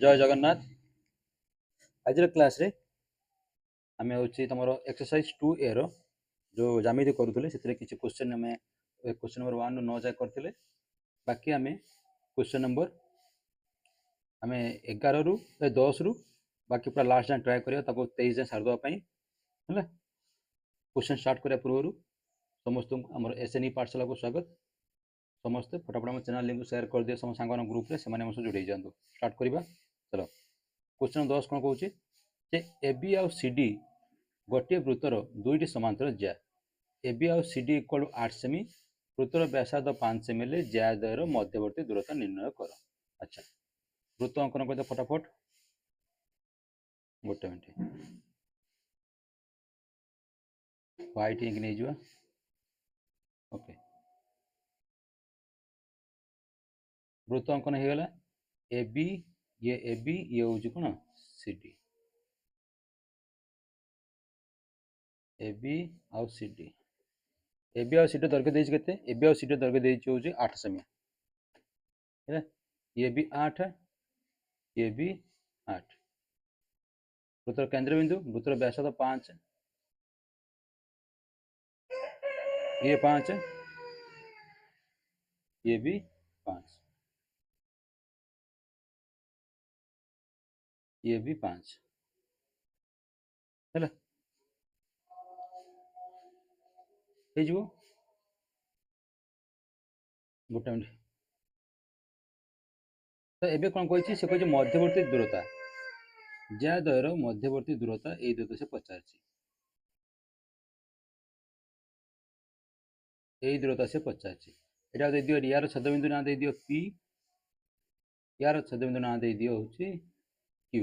जय जगन्नाथ। आज क्लास रे आम हूँ तुम एक्सरसाइज 2A रो जो जामिति करूँ से किसी क्वेश्चन आम क्वेश्चन नंबर 1 रू 9 जाए करते बाकी आम क्वेश्चन नंबर आम 11 रू 10 रू बाकी पूरा लास्ट जाए ट्राए करिया 23 जाए सारदेवाई है। क्वेश्चन स्टार्ट करने पूर्व समस्त आम SNE पाठशाला को स्वागत। समस्ते फटाफट आम चैनल लिंक शेयर कर दिए सम सांग ग्रुप में जोड़े जातु। स्टार्ट करवा चलो। क्वेश्चन 10 कौन कौन जे AB आउ CD गोटे वृत्तर दुईटी समांतर ज्या AB आउ CD इक्वल 8 सेमी वृत्तर व्यासार्ध 5 सेमी ले ज्या द्वयर मध्यवर्ती दूरता निर्णय कर। अच्छा वृत्त अंकन कर फटाफट गोटे मिनट व्हाइट इंक नहीं जुआ। ओके वृत्त अंकन हो गला AB ये हूँ कौन CD AB आउ CD AB आउ CD दैर्घ्य देछि केते AB आउ CD दैर्घ्य देछि होछि 8 सेमी है। ये भी 8 ये भी 8 वृत्तर केंद्र बिंदु वृत्तर व्यासार्ध 5 ये 5 ये भी 5 ये भी 5 है गोटे मिनट। तो एबे कौन कही से कही मध्यवर्ती दूरता ज्या द्वयर मध्यवर्ती दूरता ये दूरता से पचार यही दूरता से पचार यहाँ दे दियो यार छदबिंदु ना दे दियो P यार छदबिंदु ना दे दियो होछि Q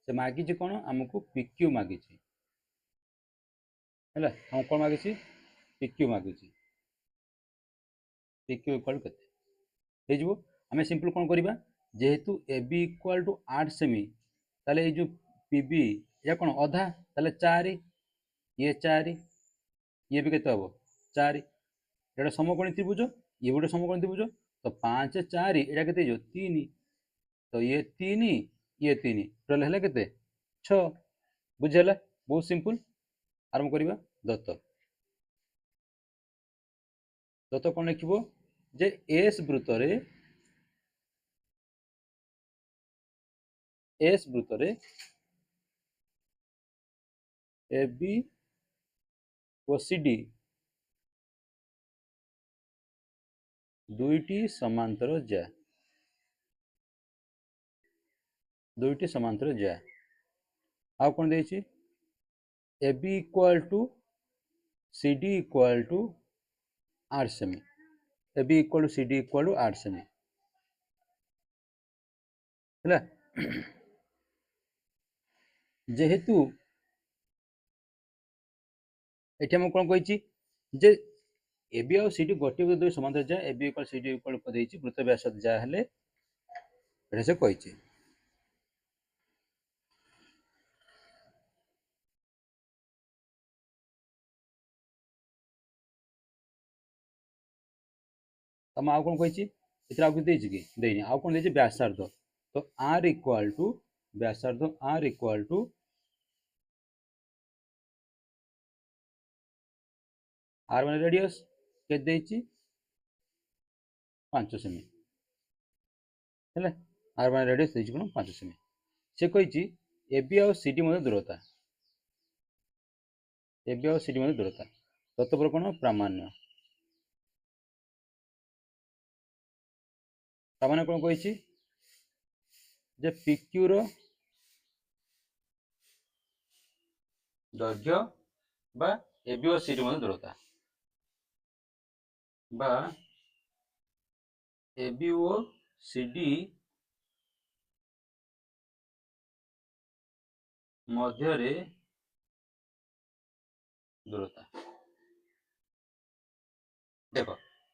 से मागिछि कौन आमको PQ मागिछि है हम कौन मागिछि PQ मागिछि PQ इक्वल केते हो आम सिंपल कौन करवा जेहेतु AB इक्वल टू 8 सेमी ताले ये जो PB या कौन अधा ताले 4 ये 4 ये भी केते हबो 4 एटा समकोणी त्रिभुज ये गोटे समकोणी त्रिभुज तो 5 4 एटा केते जो 3 तो ये 3 ये 3 टोटल है केते 6 बुझेला बहुत सिंपल। आरंभ करवा दत्त दत्त कौन लिखिबो जे S वृत्तरे AB और CD दुईटी समांतर ज्या आ कौन देछि AB equal to CD equal to 8 सेमी AB equal to CD equal to 8 सेमी है। जेहेतु ये आम कौन कही जे AB और CD गोटे दुई समांतर जा AB इक्वल CD इक्वल वृत्त व्यासार्ध जा हेले से कही तम आउ कौन कही आउ कि देनी आउ कौन दे व्यासार्ध तो R इक्वल टू व्यासार्ध R इक्वल टू R मान रेडियस के 5 सेमी है R मान रेडियस कौन 5 सेमी से कही AB और CD मध्य दूरता AB और CD मध्य दूरता तत्पर कौन प्रामाण्य प्रामाण्य कौन कही जे PQ रो दैर्घ्य बा AB और CD मध्य दूरता बा AB और CD मध्य दूरता देख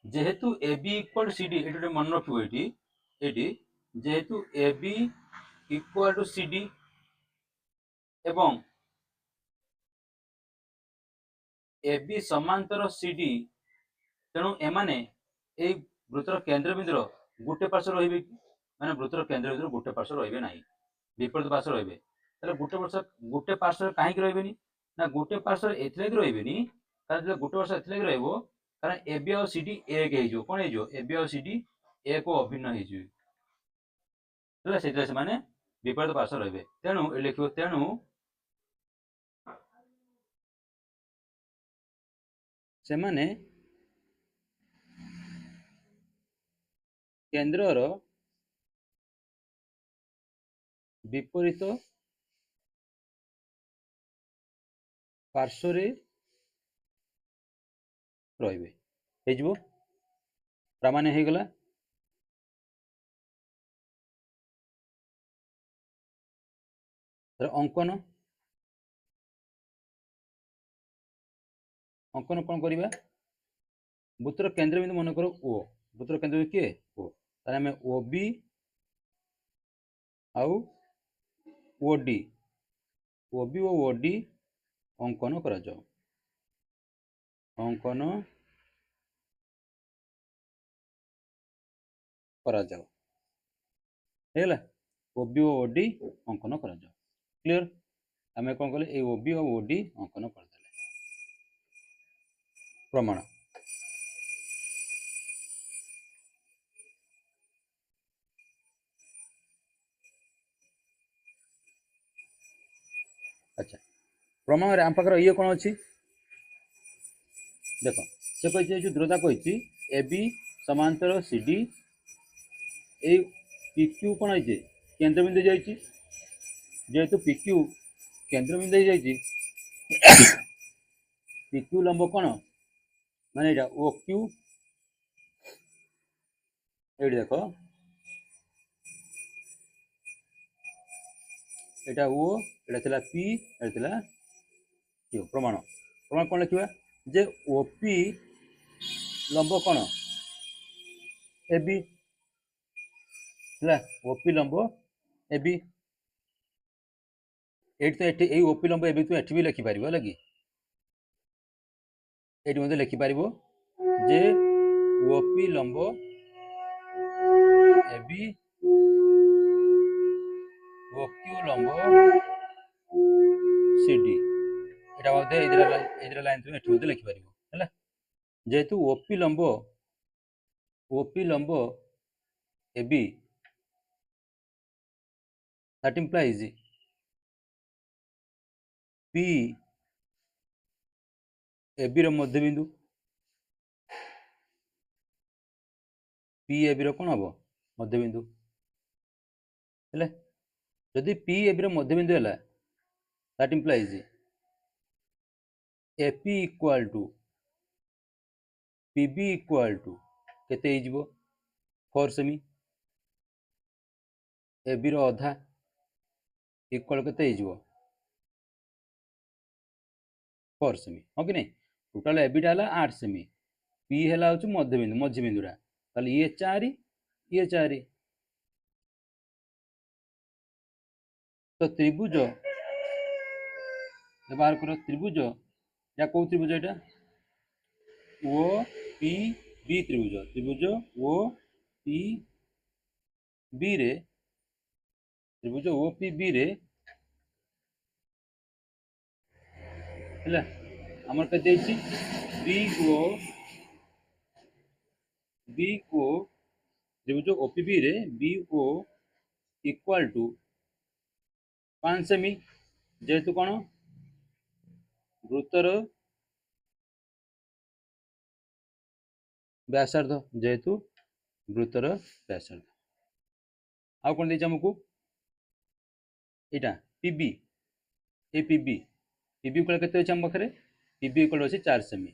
जेहेतु AB इक्वल टू CD ये मन रखियो ये जेहेतु AB इक्वल टू CD एवं AB समांतर CD तेणु एमाने वृत्तर केंद्र बिंदुर गोटे पार्श्व रही माने वृत्तर केंद्र बिंदुर गोटे पार्श्व रही ना विपरीत पार्श्व रहिबे ताले गोटे पार्श्व काहे रहिबेनी ना गोटे पार्श्व एथले रहिबेनी कारण जे गोटे पार्श्व एथले रहइबो कारण एबी और सीडी एक हे जो कोन हे जो एबी और सीडी एक को अभिन्न हे जो हला सेते से माने विपरीत पार्श्व रहिबे तेनु ए लिखिबो तेनु से माने केंद्रर विपरीत पार्श्व रे रहिबे हे जबो प्रमाण हे गला अंकन अंकन कौन करवा वृत्तर केंद्रबिंदु मन कर ओ वृत्तर केंद्रबिंदु किए ओ ताले हमें ओ बी आउ ओ डी और ओ डी अंकन करा जाओ अंकन करा जाओ हेला ओबी और ओडी अंकन करा जाओ क्लियर आम कौन कले ए ओबी और ओडी अंकन कर प्रमाण अच्छा प्रमाण आम पाखर ये कौन अच्छी देख से कही जो दूरता कही ए बी समांतर सी डी ए PQ कौन है केंद्रबिंदु जाइए जेहेतु PQ केंद्रबिंदु जाइए PQ लंब कौन माने OQ ये देख एटा ओ एटा थिला पी एटा थिला क्यू प्रमाण प्रमाण कौन लिखा जे ओपी लंब कौन एबी ओपी लंब एबी एटी तो ये ओपी लंब एबी तो एटी भी लिखिपार लगे ये लिखिपार जे ओपी लंब एबी ओक्यू लंब सीडी एटा लाइन तुम एटी लिखिपार जेहेतु ओपी लंब AB that implies P AB मध्यबिंदु पी एबी कौन हम मध्यबिंदु है जदि पी एबी मध्यबिंदु है that implies AP equal to PB equal to केते 4 सेमी एबी रो अधा इक्वाल केते 4 सेमी हाँ कि नहीं टोटाल एबीटा है 8 सेमी पी है मध्यबिंदु मझीबिंदुरा ताले ये 4 ये 4 तो त्रिभुज बाहर कर त्रिभुज या कौ त्रिभुज एटा ओ पी बी त्रिभुज त्रिभुज ओ पी बी रे त्रिभुज ओ पी बी रे आमर के बी ओ त्रिभुज ओ पी बी रे बी ओ इक्वाल टू 5 सेमी जेहेतु कौन वृत्तर व्यासार्ध जेहेतु वृत्तर व्यासार्ध आउ कौन देछि हमकु एटा पीबी ए पीबी पीबी इक्वल केते अछि हम पाखरे पीबी इक्वल अछि 4 सेमी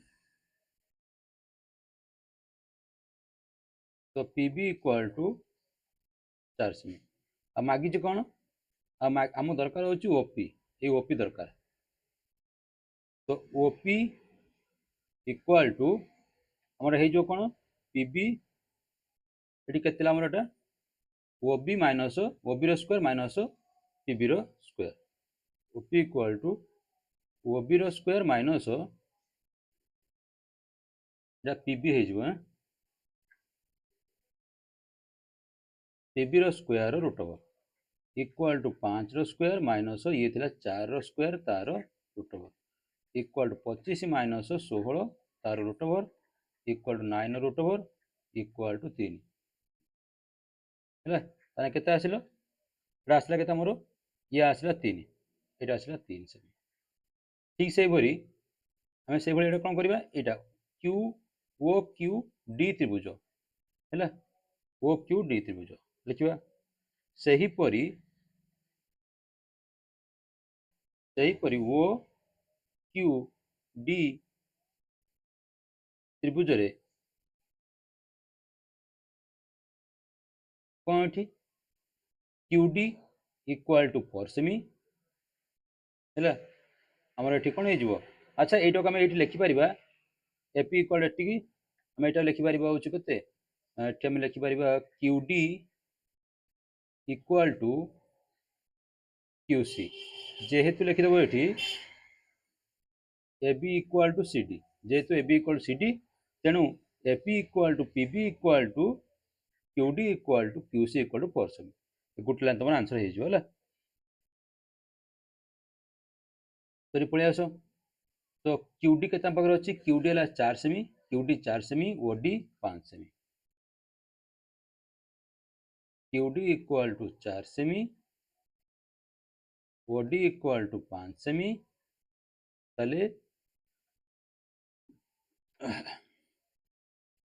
तो पीबी इक्वल टू 4 सेमी आ मागी जे कौन आम दरकार होछि ओपी ए ओपी दरकार तो ओपी इक्वल टू हमर हे जो कौन पीबी एटी केते हमर एटा ओबी माइनस ओबी रो स्क्वायर माइनस पीबी रो square OP equal to OB रो स्क्वायर माइनस जा पीबी हे जो पीबी रो square root over equal to 5 रो स्क्वायर माइनस ये थिला 4 रो स्क्वायर तार root over equal to 25 minus 16 तार root over equal to 9 root over equal to 3 है ताने केते आसिलो एटा आसला केते मोर ये आसला 3 एटा आसला 3 से ठीक से भरी हमें से भरी एटा कोन करबा एटा क्यू ओ क्यू डी त्रिभुज है ओ क्यू डी त्रिभुज लिखिबा सही परी ओ क्यू डी त्रिभुज रे कौन एठी क्यू डी इक्वाल टू 4 सेमी है आमर एठी कौन हो अच्छा यहीटा को आम ये लिखिपर एपी इक्वाल एटिकी आम यहाँ लिखिपर हूँ के आम लिखिपर Q D equal to Q C जेहेतु लिखिदेव ये A B equal to C D जेहेतु A B equal to C D तेणु AP equal to P B equal to Q D equal to Q C equal to 4 सेमी गोटे line तुम answer हो तो पलि आस तो क्यूडी के पाखे अच्छी क्यूडी है 4 सेमी क्यूडी 4 सेमी ओडी 5 सेमी क्यूडी इक्वाल टू 4 सेमी ओडी इक्वाल टू 5 सेमी ताले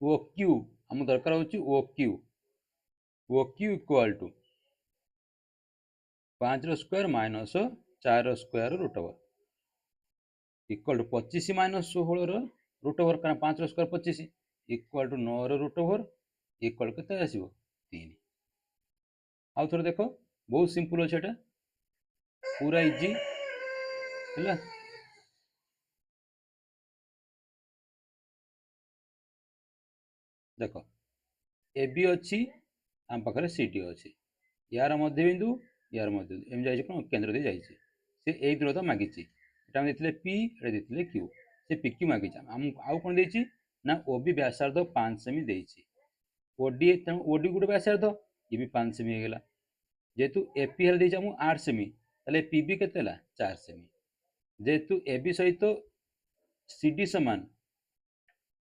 ओ क्यू आम दरकार हो ओ क्यू इक्वाल टू 5 रो स्क्वायर माइनस 4 रो square root over equal to 25 minus 16 root over कारण 5 रो square 25 equal to 9 root over equal to आसो 3 आउ थोड़े देख बहुत सिंपल अच्छे एटा पूरा इजी है देख ए बी अच्छी आम पाखे सी डी अच्छी यार मध्यबिंदु यार मध्यबिंदु एम जाइए कौन केन्द्र दे जाइए से यही दूरता मागी এটা আমি দিলে পি এটা দিলে কিউ সে পি কিউ মাগিছে আউ কোন দেইছি না ওবি ব্যাসার্ধ 5 সেমি দেইছি ওডি তেমন ওডি গুড়ে ব্যাসার্ধ ये भी 5 सेमी हो गला जेहेतु एपी हेल देइछ हम 8 सेमी ताले पीबी केते हला 4 सेमी जेहेतु एबी सहित सीडी समान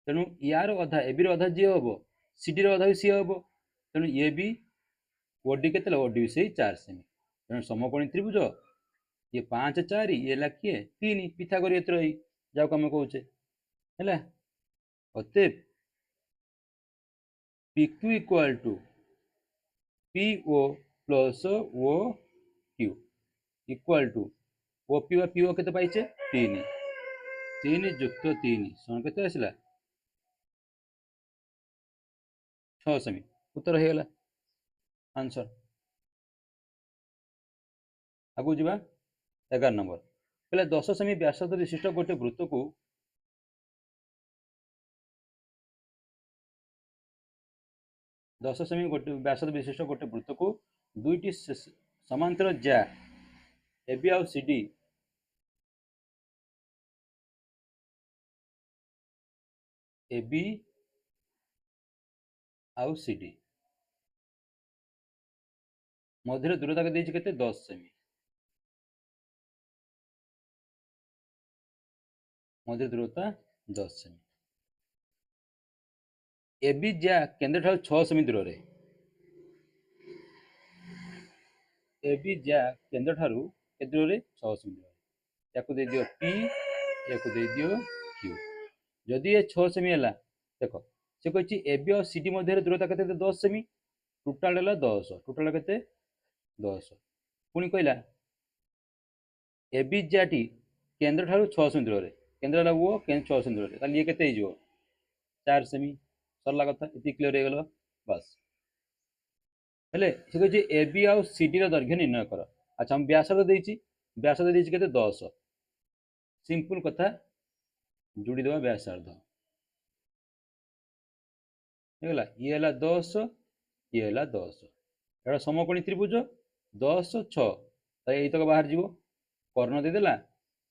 तेणु यार अधा एबी रो अधा जी हबो सीडी रो अधा सी हबो तेणु ये भी ओडी केते हला ओडी से 4 सेमी तेणु समकोणी त्रिभुज ये 5 4 ये ला किए 3 पिथागोरी एत रही जाओ आम कहे है अतएव PQ equal to PO plus O Q equal to OP व PO केते पाइछे 3 3 युक्त 3 समान केते आसला 6 सेमी उत्तर हो गला आंसर आगु जीवा 11 नंबर पहले 10 सेमी व्यासार्ध विशिष्ट गोटे वृत्त को 10 सेमी गोटे व्यासार्ध विशिष्ट गोटे वृत्त को दुईटी समांतर ज्या एबी आउ सीडी एबी आउ सीडी मध्य दूरता के देइछि केते 10 सेमी मध्य दूरता 10 सेमी एबी ज्या केंद्र ठार 6 सेमी दूर रे एबी ज्या केंद्र ठार के दूर रे 6 सेमी दूर याकू दे दियो पी याकू दे दियो क्यू जदि ये 6 सेमी हला देखो से कहछि एबी और सीडी मध्य दूरता केते 10 सेमी टोटल हला 10 टोटल केते 10 पुणी कहला एबी ज्याटी केंद्र ठार 6 सेमी दूर रे केंद्र हला वो केंद्र 6 सेमी दूर रे ताली ये केते हिजो 4 सेमी सरला कथा इति क्लियर हो गलो बस हेले से कहछि एबी आउ सीडी रो दैर्घ्य निर्णय कर अच्छा हम व्यासार्ध देइछि केते 10 सिंपल कथा जोड़ी देबा व्यासार्ध हेला ये हला 10 ये हला 10 एटा समकोणी त्रिभुज 10 6 त एई तक बाहर जीवो कर्ण दे देला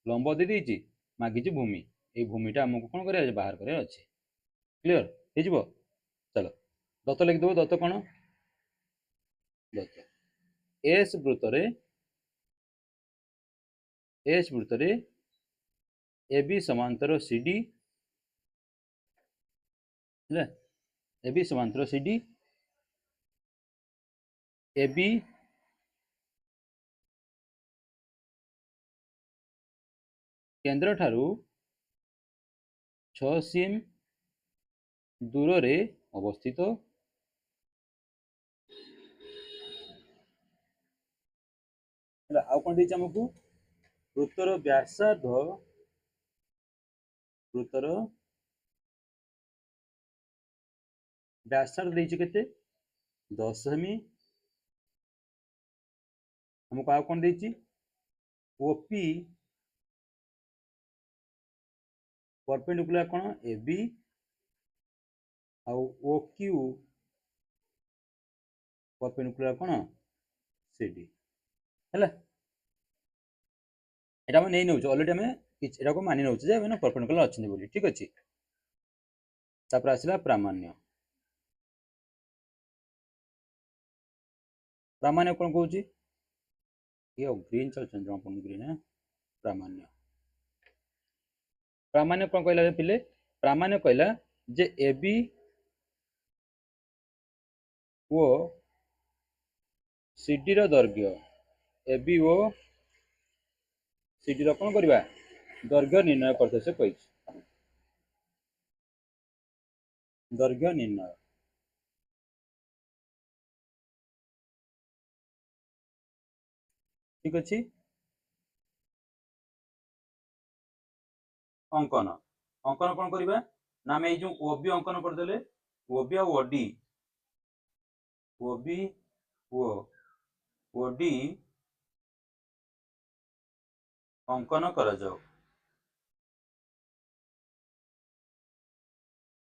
लंब दे देइछि मागिछि भूमि ए भूमिटा हमको कोन करे बाहर करे अछि क्लियर हे चलो दत्त लिख दो दत्त कौन दत्त एस वृत्त रे AB समांतर CD है AB समांतर CD AB केंद्र ठारू 6 सेमी दूर रे अवस्थित आउ कौन देछि हमकु वृत्तर व्यासार्ध देछि केते 10 सेमी हमको आउ कौन देछि OP परपेंडिकुलर कौन AB आउ OQ परपेंडिकुलर कौन CD हैला एटा हम नै नउछ ऑलरेडी हम एटा को मानि नउछ जे हम परपेंडिकुलर अछि बोली ठीक अछि तापर आसिला प्रामाण्य कौन कहूची ये ग्रीन चल चंद्रमा अपन ग्रीन है प्रामाण्य कौन कहला पिले प्रामाण्य कहला जे AB ओ CD रो दैर्घ्य AB ओ CD रो कौन करबा दैर्घ्य निर्णय करते से कहि दैर्घ्य निर्णय ठीक अछि अंकन अंकन कौन करबा ना हम ए जो OB अंकन कर देले OB आ OD OB ओ OD अंकन करा जाओ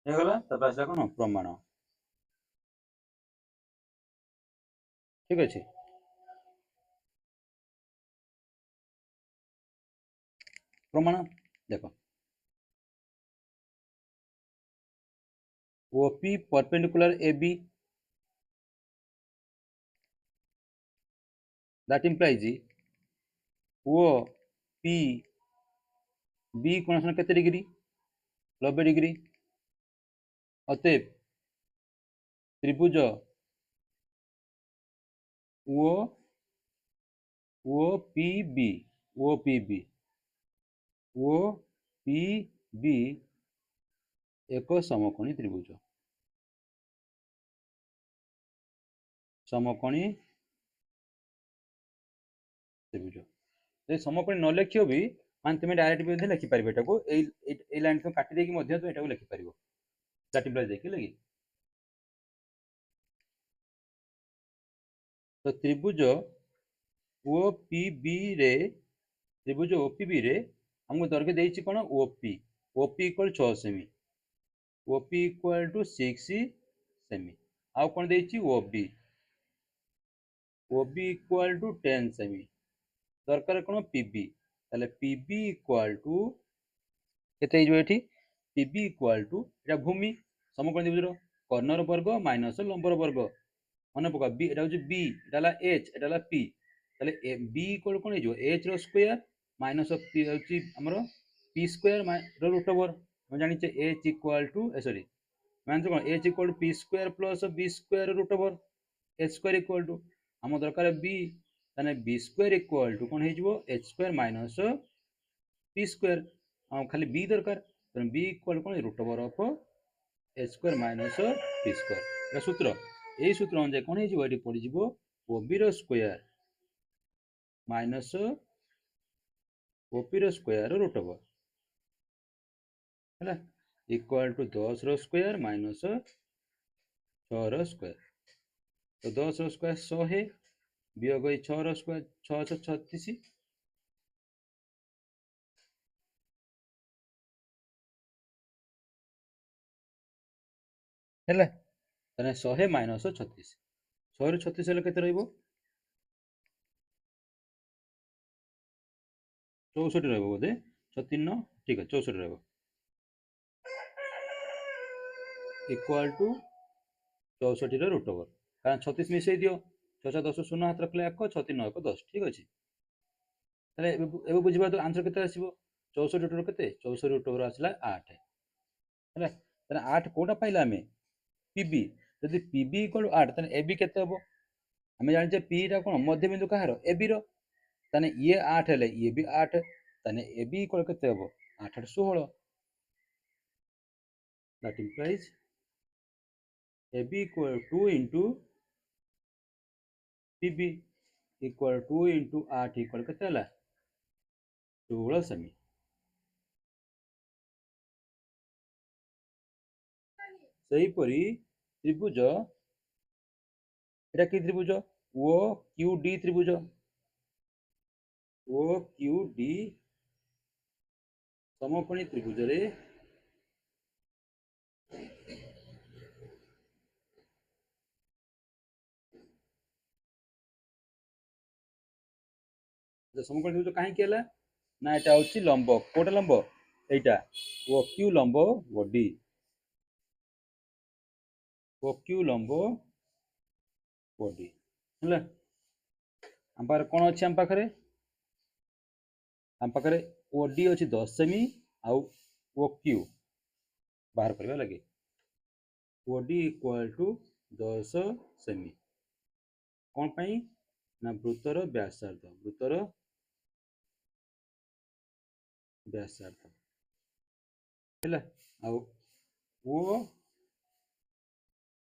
हे गला तब आसा कोन प्रमाण ठीक अछि प्रमाण देखो OP perpendicular AB that implies OP B कोण केते डिग्री 90 डिग्री अतएव त्रिभुज OPB एक समकोणी त्रिभुज समकोणी त्रिभुज ए समकोणी न लिखियो भी मान तुम डायरेक्ट भी लिखि पारिबे एटा को ए लाइन को काटि दे कि मध्य तो एटा को लिखि पारिबो दैट इम्प्लाइज देखि लगी तो त्रिभुज OPB रे हमको दैर्घ्य देछि कोन OP इक्वल 6 सेमी OP इक्वल टू 6 सेमी आउ कोन देछि OB इक्वल टू 10 सेमी दरकार कोन PB ताले PB इक्वल टू केते जो एठी PB इक्वल टू एटा भूमि समकोण त्रिभुज कर्णर वर्ग माइनस लंबर वर्ग मन पका B एटा होची B एटा ला H एटा ला P ताले B इक्वल कोन जो H रो स्क्वायर माइनस ऑफ P होची हमरो P स्क्वायर रो रूट ओवर हम जानि छे H इक्वल टू सॉरी मान कोन H equal to P square plus B square root over H square equal to हम दरकार B ताने B स्क्वायर इक्वल टू कोन हे जिवो H square minus P square हम खाली B दरकार तो B equal cone root over of H square minus P square ए सूत्र ए सूत्र अनुसार कोन हे जिवो एटी पड़ी जिवो OB रो स्क्वायर माइनस OP रो स्क्वायर रूट ओवर हैला इक्वल टू 10 रो स्क्वायर माइनस 6 रो स्क्वायर तो 10 रो स्क्वायर 100 है वियोग 6 रो स्क्वायर 6 36 हैला तने 100 माइनस 36 100 रो 36 हेले केते रहइबो 64 रहइबो बोधे 36 ठीक है 64 रहइबो इक्वल टू 64 रो रूट ओवर कारण 36 मिसई दियो 6 6 10 ଶୂନ ହାତ ରଖିଲେ 1 6 3 9 1 10 ଠିକ ଅଛି। ତାହେଲେ ଏବେ ବୁଝିବା ତ ଆନ୍ସର କେତେ ଆସିବ 64 ରୁଟ କେତେ 64 ରୁଟ ଓଭର ଆସିଲା 8 ହେଲା। ତାହେଲେ 8 କୋଉଟା ପାଇଲା ଆମେ PB ଯଦି PB = 8 ତାହେଲେ AB କେତେ ହେବ ଆମେ ଜାଣିଛେ P ଟା କଣ ମଧ୍ୟବିନ୍ଦୁ କାହାର AB ର ତାହେଲେ ଇଏ 8 ହେଲେ ଇଏ ବି 8 ତାହେଲେ AB = କେତେ ହେବ 8 8 16 that implies AB = 2 into PB = 2 into 8 = କେତେ ହେଲା 16 ସେମି। ସେହିପରି ତ୍ରିଭୁଜ এটা কি ত্রিভুজ ও কিউ ডি ত্রিভুজ ও কিউ ডি সমকোণী ত্রিভুজরে সমকোণী ত্রিভুজ কাহিଁକି ହେଲା ନା এটা হচ্ছে লম্ব কোটা লম্ব এইটা ও কিউ লম্ব ও ডি ও কিউ লম্ব ও ডি ହେଲା ଆମ ପାଖରେ କ'ଣ ଅଛି ଆମ ପାଖରେ ଓ ଡି ଅଛି 10 ସେମି ଆଉ ଓ କ୍ୟୁ ବାହାର କରିବା ଲାଗି ଓ ଡି = 10 ସେମି କ'ଣ ପାଇଁ ନା ବୃତ୍ତର ବ୍ୟାସାର୍ଦ୍ଧ ହେଲା ଆଉ ଓ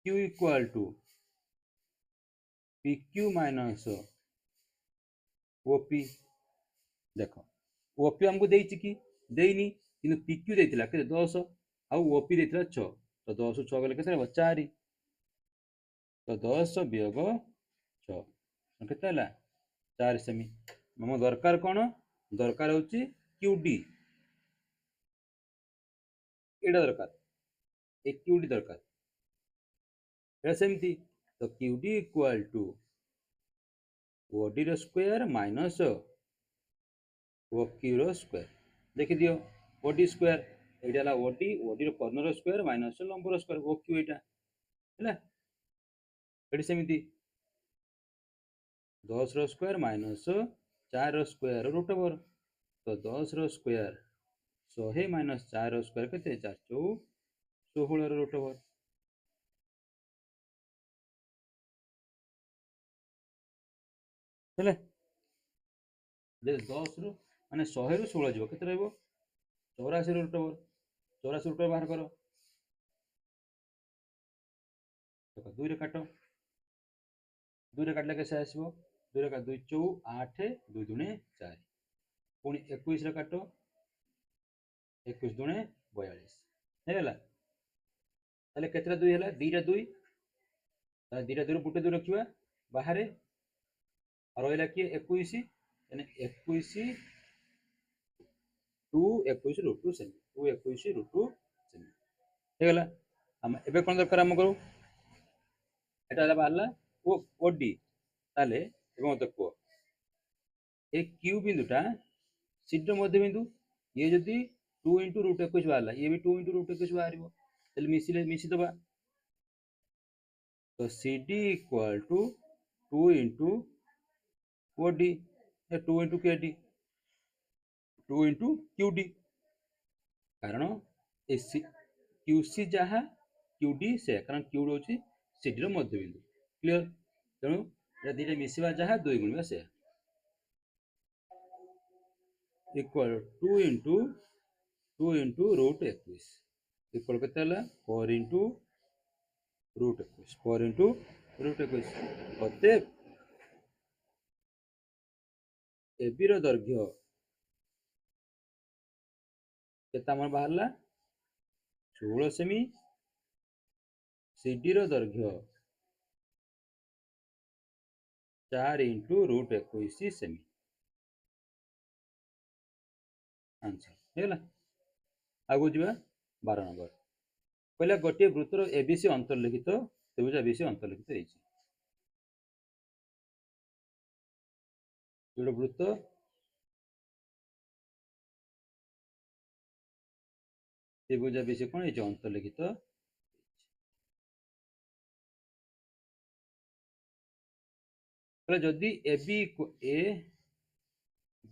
କ୍ୟୁ = PQ - OP देख OP हमको देइछि कि देइनी किंतु PQ देइथिला के 10 आउ OP देइथिला 6 तो 10 6 गले केते हो 4 तो 10 वियोग 6 केते हला 4 सेमी हम दरकार कोन दरकार होची QD एडा दरकार ए QD दरकार एडा सेमती तो QD = OD रो स्क्वायर माइनस OQ रो स्क्वायर देखि दियो OD स्क्वायर एटा ला OD रो कॉर्नर रो स्क्वायर माइनस लंब रो स्क्वायर OQ एटा हैला एटी सेमिति 10 रो स्क्वायर माइनस 4 रो स्क्वायर रूट ओवर तो 10 रो स्क्वायर 100 माइनस 4 रो स्क्वायर केते 4 चौ 16 रो रूट ओवर हेले जे 10 रो माने 100 रो 16 जीवो केते रहबो 84 रो रूट ओवर 84 रूट ओवर बाहर करो तो 2 रे काटो 2 रे काटले कैसे आसीबो 2 रे का 2 चौ 8 2 दुने 4 पुणी 21 रे काटो 21 दुने 42 हेला ताले केतरा 2 हैला 2 टा 2 ता 2 टा 2 गुटे 2 रखिबा बाहरे और रहला कि 21 यानी 21 2 21 रूट 2 सेमी 2 21 रूट 2 सेमी हे गला हम एबे कोन दरकार हम करू एटा हला बाहरला ओ ओडी ताले एबे मत को ए क्यू बिंदुटा सिद्ध मध्य बिंदु ये जदी 2 * रूट 21 बाहरला ये भी 2 * रूट 21 बाहरिबो तले मिसी दबा तो CD = 2 * OD 2 * KD 2 * QD कारण QC जहाँ QD से कारण Q रोची CD रो मध्य बिंदु क्लियर तेणु ये दिले मिसिबा जहाँ 2 गुणिबा से इक्वल 2 * रूट 21 इक्वल केते हला 4 * रूट 21 4 * रूट 21 अतएव AB रो दैर्घ्य केता मन बाहरला 16 सेमी CD रो दैर्घ्य 4 * रूट 21 सेमी आंसर हेला आगु जीवा 12 नंबर पहले गोटे वृत्तर ABC अंतर्लिखित त्रिभुज ABC अंतर्लिखित है जोड़ वृत्त त्रिभुज ABC कौन है अंतर्लिखित जदि ए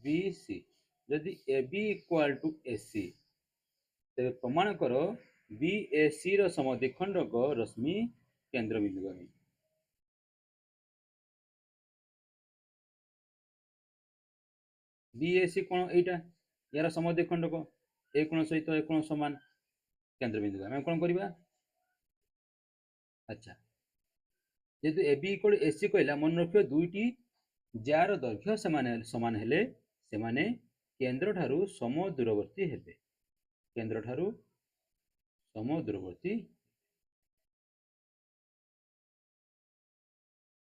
बी सी जदि ए बी इक्वाल टू ए सी तेरे प्रमाण कर बी ए सी रो समद्विखंडक रश्मि केंद्र बिंदुगामी। बी ए सी कोण एटा यार समद्विखंडक ए कोण सहित ए कोण समान केंद्र बिंदुगामी हम कोन करबा। अच्छा जेतु ए बी इक्वल ए सी कहला मन रखियो दुईटी जार दैर्घ्य समान हेले सेमाने केंद्र ठारू सम दूरवर्ती हेबे केंद्र ठारू सम दूरवर्ती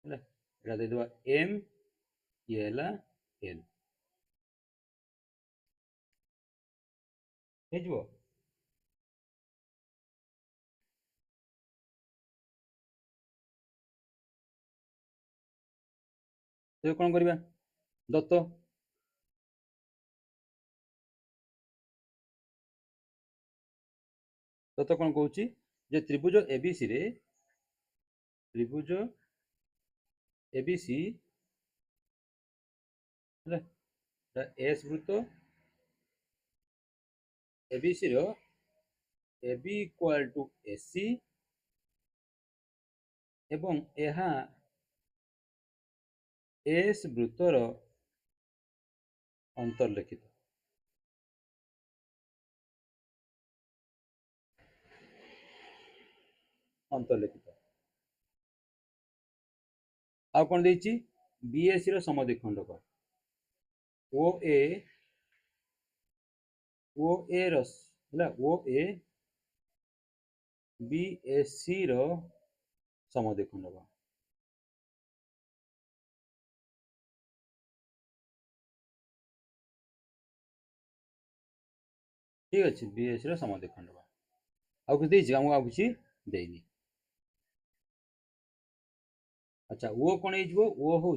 ହେଲା एटा दे दवा एम ये हला एल हे जबो। तो कोन करबा दत्त दत्त कोन कहूची जे त्रिभुज एबीसी रे त्रिभुज एबीसी ହେଲା एस वृत्त एबीसी रो एबी इक्वल टू एसी एवं एहा एस वृत्तर अंतर्लिखित अंतर्लिखित आ कौन देछि बीएससी रो समद्विखंडक ओ ए रस ହେଲା ओ ए बीएससी रो समद्विखंडक ठीक अच्छे बीएससी रो समद्विखंडक आउ किछि देछि हमहु आउ किछि देइनी। अच्छा वो कौन हो वो हूँ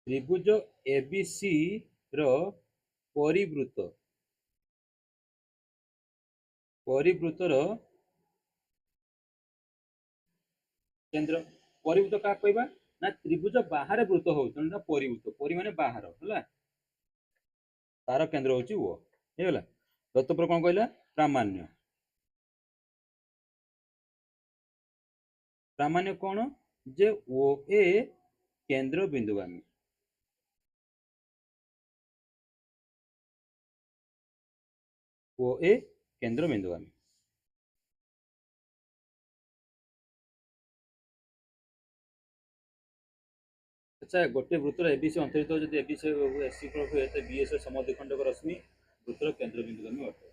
त्रिभुज एबीसी रो परिवृत्तर केंद्र परिवृत्त क्या कहबा ना त्रिभुज बाहर वृत्त हो परिवृत्त परि माने बाहर है तार केंद्र हूँ वो हेगला दत्त पर कौन कहला प्रामाण्य प्रामाण्य कौन जे ओ ए केंद्र बिंदुगामी ओ ए केंद्र बिंदुगामी। अच्छा गोटे वृत्तर एबीसी अंतरित जब एबीसी एसी हुए तो बीएस समद्विखंडक रश्मि वृत्तर केंद्र बिंदुगामी अटे।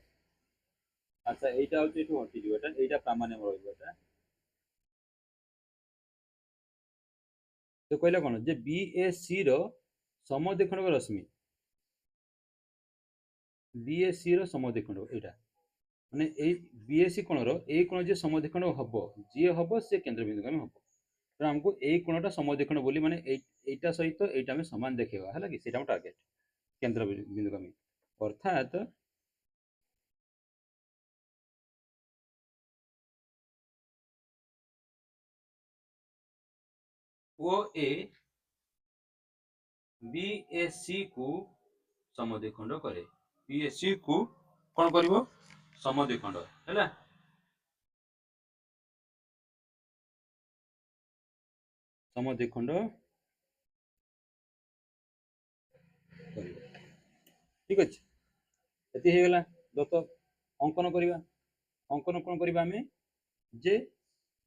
अच्छा एटा होची एठू हटि जो एटा प्रामाण्य रहइबो एटा तो कहला कोन जे बीएससी रो समद्विखंडक रश्मि बीएससी रो समद्विखंडक एटा माने ए बीएससी कोण रो ए कोण जे समद्विखंडक हबो जे हबो से केंद्र बिंदुगामी हबो तो हमको ए कोणटा समद्विखंड बोली माने एटा सहित एटा में समान देखेबा हला कि सेटा टार्गेट केंद्र बिंदुगामी अर्थात ओ ए बीएससी को समद्विखंड करे बीएससी को कौन करिवो समद्विखंड हैला समद्विखंड करिवो ठीक अछि एति हे गेला दत्त अंकन करिवा अंकन कोन करिवा हमें जे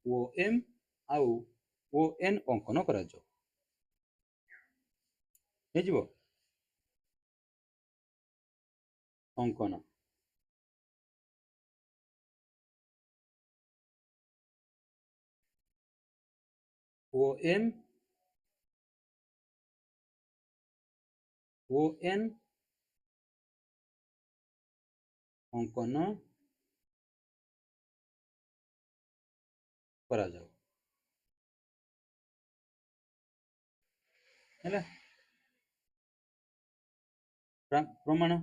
ओ एम आउ ओ एन अंकन करा जो हे जीवो अंकन ओ एम ओ एन अंकन करा जाओ हैला प्रमाण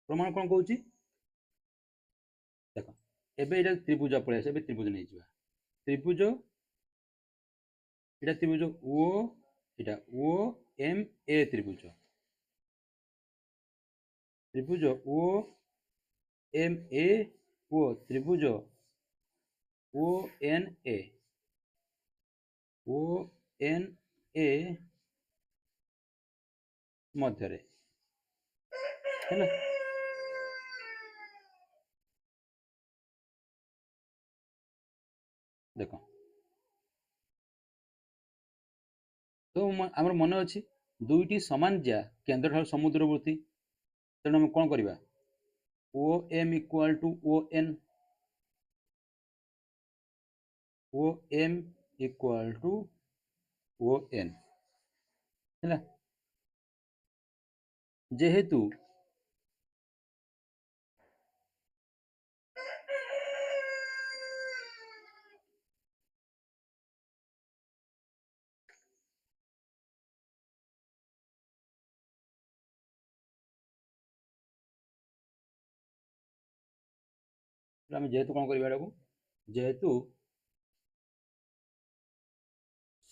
प्रमाण कौन कहूँ देख एबे एटा त्रिभुज पळे आसे एबे त्रिभुज नै जिवा त्रिभुज एटा त्रिभुज ओ एटा ओ एम ए त्रिभुज त्रिभुज ओ एम ए ओ त्रिभुज ओ एन ए मध्य रे हैला देखो तो आमर मन अच्छी दुईटी समान ज्या केन्द्र ठार समुद्रवर्ती तेणु आम कौन करवा O M equal to O M equal to O N है जेहेतु जेहेतु कौन करवा जेहेतु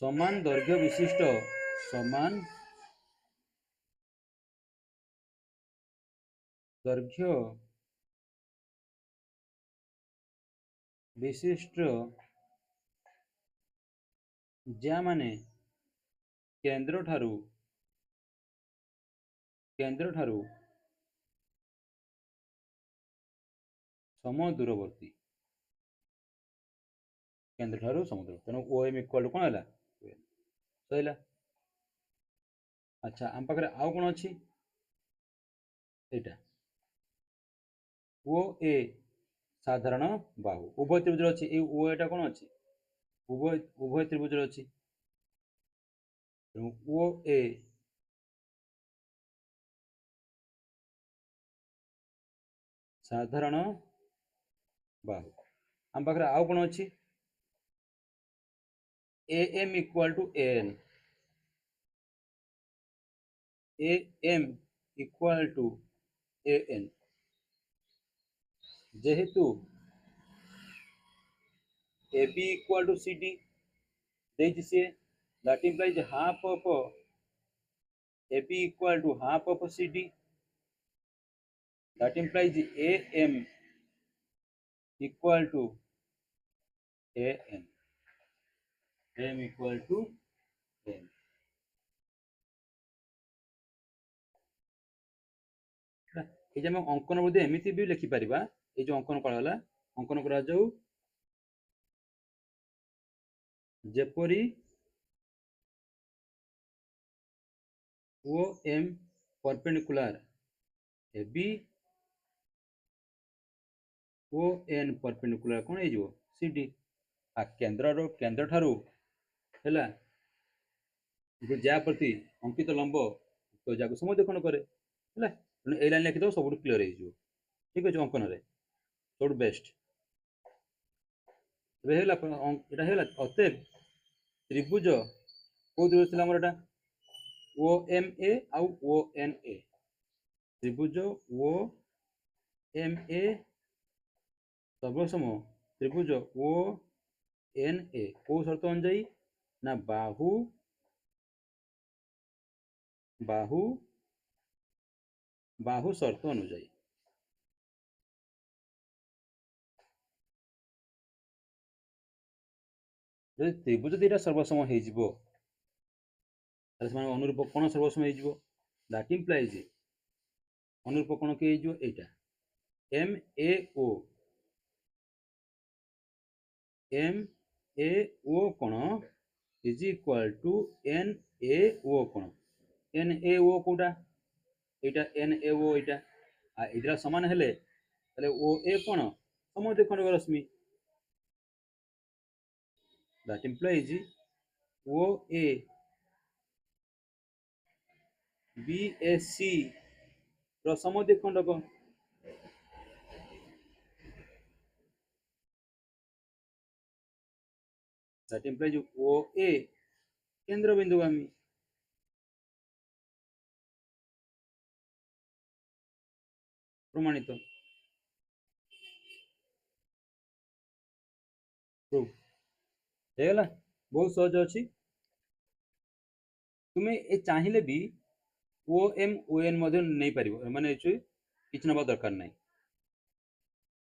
समान दैर्घ्य विशिष्ट समान दैर्घ्य विशिष्ट ज्या माने केन्द्र ठारू सम दूरवर्ती केन्द्र ठारू समुद्र तेणु ओ एम इक्वाल टू कौन है सहीला अच्छा आम पाखे आउ कौन अच्छी यहाँ ओ ए साधारण बाहु उभय त्रिभुज अच्छी ओ एटा कौन अच्छी उभय त्रिभुज अच्छी ओ ए साधारण बाहु आम पाखे आउ कौन अच्छी A M equal to N A M equal to A N जेहेतु A B equal to C D सी that implies half of A B equal to half of C D that implies A M equal to A M equal to N ये जो अंकन बोधे एमती भी लिखिपर ये जो अंकन करा अंकन करा जाऊ जेपरी O M perpendicular A B O N perpendicular कौन हो सी डी आ केन्द्र ठारू है जा प्रति अंकित लंब तो जहाँ समद्विखंड करे ए लाइन लिखिद सब क्लीयर हो ठीक अच्छे अंकन सब बेस्ट अतएव त्रिभुज कौ त्रिभुज थी आमर ओ एम ए आउ ओ एन ए त्रिभुज ओ एम ए सर्वसम त्रिभुज ओ एन ए कौ शर्त अनुजाई ना बाहु बाहु बाहु शर्त अनुजाई त्रिभुज दीटा सर्वसम हो अनुरूप कोण सर्वसम हो दैट इम्प्लाइज अनुरूप कोण के एटा एम ए ओ कोण is equal to N A O कोण N A O Kota Etah N A ओ एटा इधर समान हेले ताले ओ ए कोण समद्विखंड रश्मि that implies O A B S C समद्विखंडक दैट इम्प्लाइज ओ ए केंद्र बिंदुगामी प्रमाणित प्रूफ ହେଇଗଲା ବହୁତ ସହଜ ଅଛି। ତୁମେ ଏ ଚାହିଁଲେ ବି ଓ ଏମ୍ ଓ ଏନ୍ ମଧ୍ୟ ନେଇପାରିବ, ମାନେ କିଛି ନେବା ଦରକାର ନାହିଁ।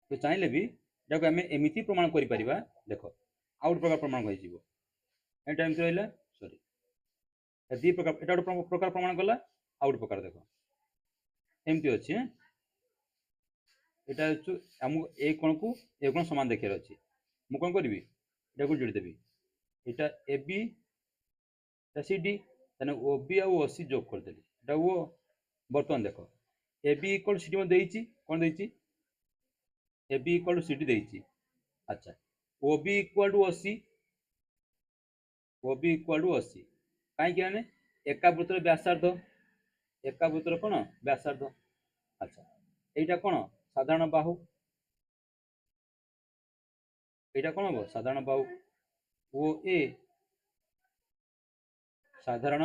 ତ ଚାହିଁଲେ ବି ଏଟାକୁ ଆମେ ଏମିତି ପ୍ରମାଣ କରିପାରିବା। ଦେଖ ଆଉ ଗୋଟେ ପ୍ରକାର ପ୍ରମାଣ ହେଇଯିବ, ଏଇଟା ଏମିତି ରହିଲା, ସରି ଦି ପ୍ରକାର, ଏଟା ଗୋଟେ ପ୍ରକାର ପ୍ରମାଣ କଲା, ଆଉ ଗୋଟେ ପ୍ରକାର ଦେଖ ଏମିତି ଅଛି। এটা হচ্ছে ଆମକୁ ଏ କୋଣକୁ ଏ କୋଣ ସମାନ ଦେଖିବାର ଅଛି। ମୁଁ କ'ଣ କରିବି, ଏଟାକୁ ଯୋଡ଼ିଦେବି, এটা ଏ ବି, এটা ସି ଡି, ତାହେଲେ ଓ ବି ଆଉ ଓ ସି ଯୋଗ କରିଦେଲି, ଏଟା ଓ। ବର୍ତ୍ତମାନ ଦେଖ A B equal C D ମୋତେ ଦେଇଛି, କ'ଣ ଦେଇଛି, A B equal to C D ଦେଇଛି। ଆଚ୍ଛା, O B equal to O C, O B equal to O C, କାହିଁକି ମାନେ ଏକା ବୃତ୍ତର ବ୍ୟାସାର୍ଦ୍ଧ, ଏକା ବୃତ୍ତର କ'ଣ ବ୍ୟାସାର୍ଦ୍ଧ। ଆଚ୍ଛା, এইটা କ'ଣ ସାଧାରଣ ବାହୁ, এইটা କ'ଣ ହବ ସାଧାରଣ ବାହୁ, ଓ ଏ ସାଧାରଣ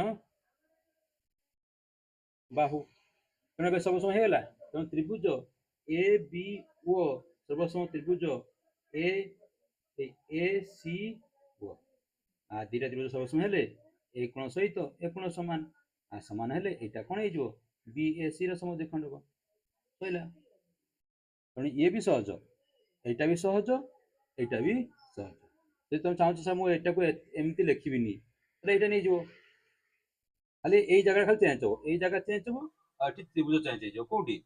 ବାହୁ। ତେଣୁ ଏବେ ସବୁ ସମୟ ହେଇଗଲା। ତେଣୁ ତ୍ରିଭୁଜ ଏ ବି ଓ ସର୍ବସମ ତ୍ରିଭୁଜ ଏ ଏ ସି ଓ, ଦିଟା ତ୍ରିଭୁଜ ସର୍ବସମ ହେଲେ ଏ କୋଣ ସହିତ ଏ କୋଣ ସମାନ, ସମାନ ହେଲେ ଏଇଟା କ'ଣ ହେଇଯିବ, ବି ଏ ସି ର ସମଦ୍ୱିଖଣ୍ଡ ହେବ, ସଇଲା। ତେଣୁ ଇଏ ବି ସହଜ, এইটা ବି ସହଜ, এইଟା ବି ସହଜ। ଯଦି ତମେ ଚାହୁଁଛ ସାର୍ ମୁଁ ଏଇଟାକୁ ଏମିତି ଲେଖିବିନି, ତାହେଲେ এইটা ନେଇଯିବ, ଖାଲି ଏଇ ଜାଗା ଖାଲି ଚେଞ୍ଜ ହବ, ଏଇ ଜାଗା ଚେଞ୍ଜ ହବ, ଆଉ ଏଠି ତ୍ରିଭୁଜ ଚେଞ୍ଜ ହେଇଯିବ। କୋଉଠି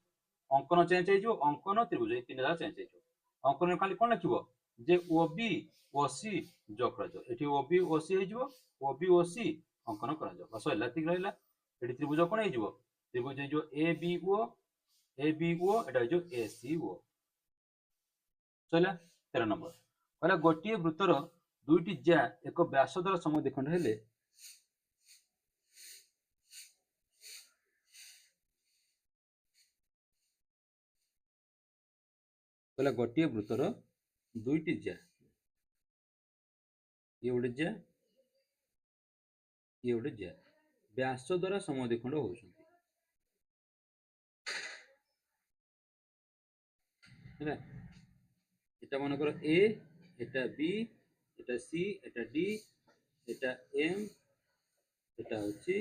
ଅଙ୍କନ ଚେଞ୍ଜ ହେଇଯିବ, ଅଙ୍କନ ତ୍ରିଭୁଜ ଏଇ ତିନି ଜାଗା ଚେଞ୍ଜ ହେଇଯିବ। ଅଙ୍କନ ଖାଲି କ'ଣ ଲେଖିବ, ଯେ ଓ ବି ଓ ସି ଯୋଗ କରାଯିବ, ଏଠି ଓ ବି ଓ ସି ହେଇଯିବ, ଓ ବି ଓ ସି ଅଙ୍କନ କରାଯିବ, ବସ ହେଲା, ଏତିକି ରହିଲା। ଏଠି ତ୍ରିଭୁଜ କ'ଣ ହେଇଯିବ, ତ୍ରିଭୁଜ ହେଇଯିବ ଏ ବି ଓ, ଏ ବି ଓ, ଏଟା ହେଇଯିବ ଏ ସି ଓ, ସଇଲା। 13 ନମ୍ବର କହିଲା ଗୋଟିଏ ବୃତ୍ତର ଦୁଇଟି ଜ୍ୟା ଏକ ବ୍ୟାସଦର ସମଦ୍ୱିଖଣ୍ଡ ହେଲେ କହିଲା ଗୋଟିଏ ବୃତ୍ତର ଦୁଇଟି ଜ୍ୟା, ଇଏ ଗୋଟେ ଜ୍ୟା, ଇଏ ଗୋଟେ ଜ୍ୟା, ବ୍ୟାସ ଦ୍ୱାରା ସମଦ୍ୱିଖଣ୍ଡ ହଉଛନ୍ତି, ହେଲା। এটা মনে করো এ, এটা বি, এটা সি, এটা ডি, এটা এম, এটা হচ্ছে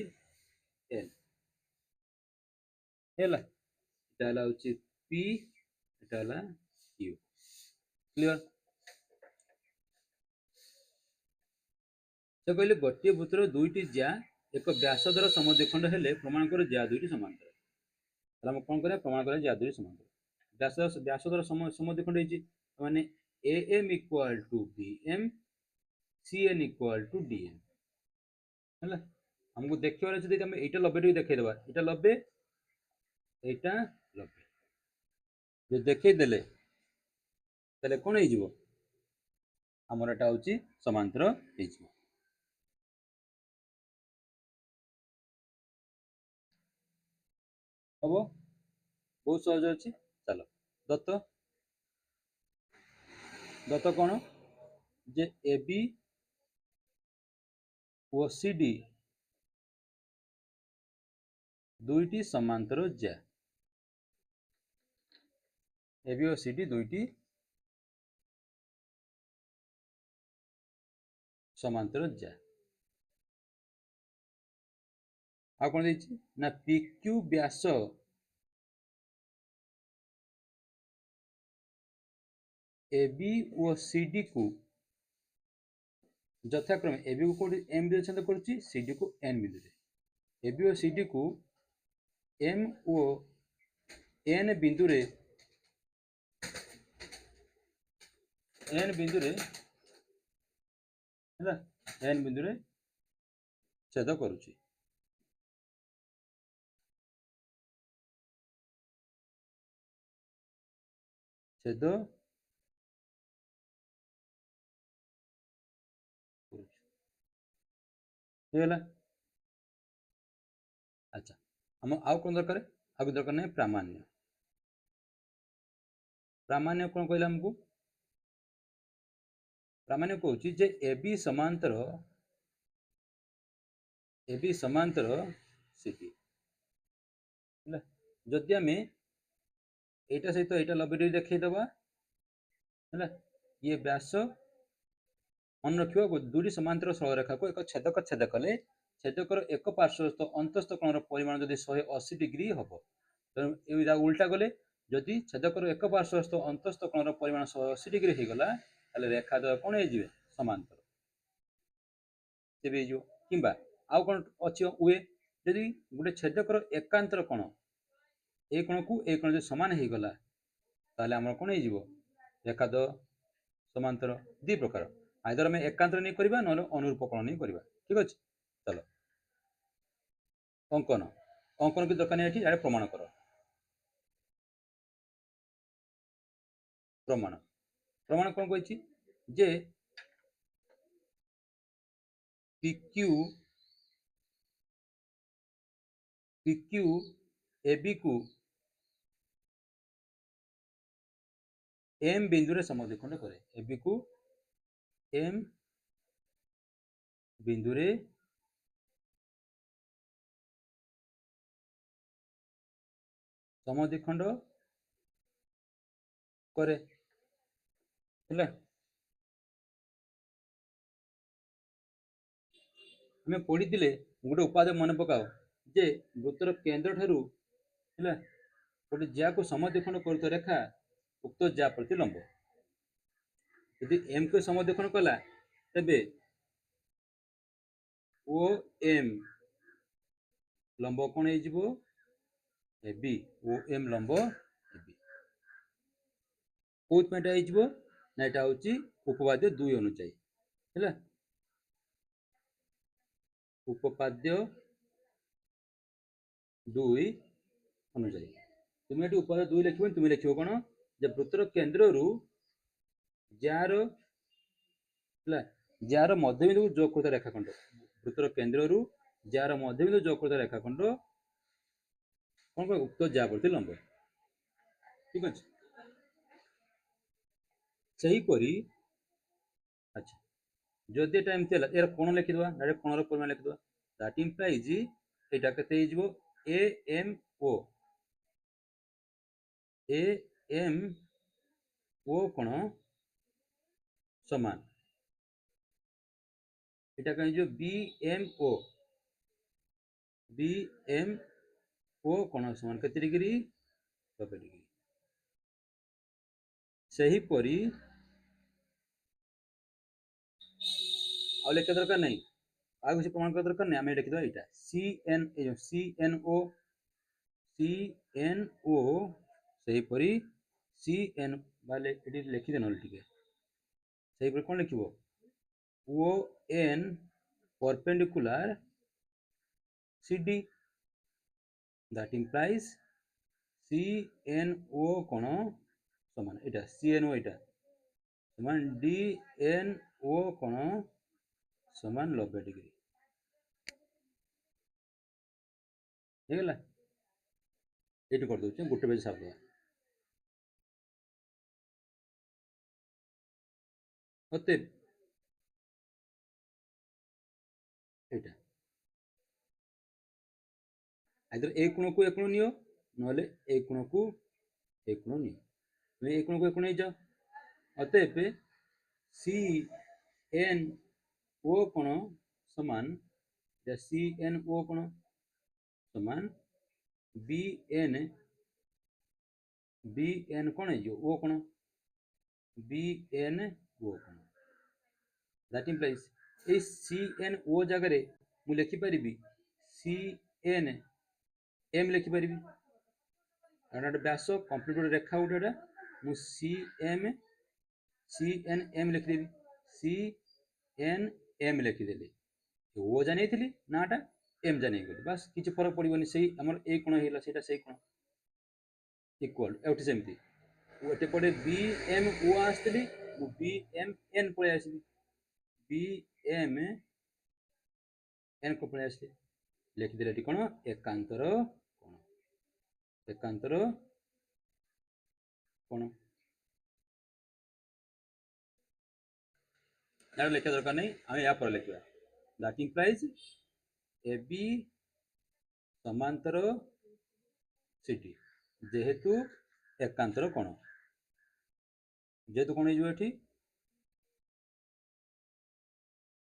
এল, ହେଲା। এটা ହେଲା হচ্ছে পি, এটা ହେଲା কিউ, ক্লিয়ার। ସେ କହିଲେ ଗୋଟିଏ ବୃତ୍ତର ଦୁଇଟି ଜ୍ୟା ଏକ ବ୍ୟାସଦର ସମଦ୍ୱିଖଣ୍ଡ ହେଲେ ପ୍ରମାଣ କର ଜ୍ୟା ଦୁଇଟି ସମାନ୍ତର। ତାହେଲେ ଆମେ କ'ଣ କରିବା, ପ୍ରମାଣ କରିବା ଜ୍ୟା ଦୁଇଟି ସମାନ୍ତର। ବ୍ୟାସଦର ସମଦ୍ୱିଖଣ୍ଡ ହେଇଛି, ମାନେ ଏ M equal to B M, C N equal to D M, ହେଲା। ଆମକୁ ଦେଖିବାର ଅଛି, ଯଦି ଆମେ ଏଇଟା 90 ଡିଗ୍ରୀ ଦେଖେଇଦେବା, ଏଇଟା 90, এইটা 90, ଯଦି ଦେଖେଇଦେଲେ ତାହେଲେ କ'ଣ ହେଇଯିବ, ଆମର ଏଟା ହେଉଛି ସମାନ୍ତର ହେଇଯିବ। ହବ, ବହୁତ ସହଜ ଅଛି। ଚାଲ ଦତ୍ତ, ଦତ୍ତ କ'ଣ, ଯେ ଏ ବି ଓ ସି ଡି ଦୁଇଟି ସମାନ୍ତର ଜ୍ୟା, ए बी और सी डी दुईटी समांतर ज्या। आ कौन देछि ना पी क्यू व्यास ए बी और सी डी को यथाक्रमे ए बी को एम बिंदु छेद करुछि, सी डी को एन बिंदु रे, ए बी और सी डी को एम ओ एन बिंदु रे, एन बिंदु रे, हैला, एन बिंदु रे छेद करुछि। छेद ହେଇଗଲା। ଆଚ୍ଛା, ଆମ ଆଉ କ'ଣ ଦରକାର, ଆଉ ଦରକାର ନାହିଁ ପ୍ରାମାଣ୍ୟ। ପ୍ରାମାଣ୍ୟ କ'ଣ କହିଲା ଆମକୁ, ପ୍ରାମାଣ୍ୟ କହୁଛି ଯେ ଏ ବି ସମାନ୍ତର ସି ଡି, ହେଲା। ଯଦି ଆମେ এইটা ସହିତ ଏଇଟା 90 ଡିଗ୍ରୀ ଦେଖେଇଦେବା, ହେଲା, ଇଏ ବ୍ୟାସ मन रखियो दुटी समांतर सरलरेखा को एक छेदक छेद कले छेदकर एक पार्श्वस्थ अंतस्थ कोणर परिमाण जदि 180 डिग्री हम तेणु ये उल्टा गले जदि छेदकर एक पार्श्वस्थ अंतस्थ कोणर परिमाण 180 डिग्री हो गला रेखा द्वय कौन हो समांतर तेज कि आउ कौन अच्छी उए जदि गोटे छेदकर एकांतर कोण ए कोण को ए कोण सामान हो गला ताले आमर कौन हो रेखा द्वय समांतर दी प्रकार आइदर आम एकांतर नहीं करवा ना अनुरूप कोण नहीं करवा ठीक अच्छे चलो अंकन अंकन की दरकार नहीं ये प्रमाण कर प्रमाण प्रमाण कौन कही जे PQ PQ AB को M बिंदु रे समद्विखंड करे AB को M बिंदु रे समद्विखंड करे हेला हमें पढ़ी गोटे उपादेय मन पकाओ जे वृत्तर केंद्र ठारू हेला गोटे ज्या को समद्विखंड कर रेखा उक्त ज्या प्रति लंब यदि एम को समद्विखंड कला तेबे ओ एम लंब कौन हो एबी ओ एम लंब एबी कौन ना यहाँ हूँ उपपाद्य 2 अनुसायी है उपपाद्य 2 अनुसायी तुम ये उपाद्य 2 लिख तुम लिख कौन जे वृत्तर केंद्र रु जार जार मध्यबिंदु जोग करता रेखाखंड वृत्तर केंद्र रु जार मध्यबिंदु जोग करता रेखाखंड कौन कह उक्त जा प्रति लंब ठीक अच्छे सहीपरी अच्छा जदि एटा एमती है यार कोण लिखिदेवा डायरेक्ट कोणर परिमाण लिखिदेवा दैट इंप्लाइज एटा केते हो ए एम ओ कोण समान एटा कहीं जो बी एम ओ कोण समान केते डिग्री 90 डिग्री सहीपरी आ लिखा दरकार नहीं आ किसी प्रमाण कर दरकार नहीं आम लिखिदेवा यहाँ CNO सहीपरी CN बाले लिखिदे ना टे सहीपरी कौन लिख ON perpendicular CD that implies CNO कोण समान एटा CNO एटा समान DNO कोण समान 90 डिग्री हेगला ये कर दे गोटे पेज साफ अतएव एटा आइदर ए कोण को ए कोण नियो नले ए कोण को ए कोण नियो तुम ए कोण को ए कोण जाओ अतएव CNO कोण समान CNO कोण समान BN कोण है ओ कोण BNO कोण दैट इंप्लाइज ए CNO जगह मु लिखि परिबी CNM लिखि परिबी कारण व्यास कंप्लीट गोटे रेखा गोटे मु CNM लिखिदेवी CNM लिखिदेली ओ जानी नाटा एम जानी गली बस किसी फरक पड़ोनी से आम ए कोण है से कोण इक्वाल एवटी सेमती एटे पटे BMO आसती BMN पलि आसबी BMN को पलि आसली लिखिदे ये कौन एकांतर कोण एकांतर कोण यार लिखा दरकार नहीं आम या पर लिखा दैट इंप्लाइज AB समांतर CD जेहेतु एकांतर कोण जेहेतु कौन हो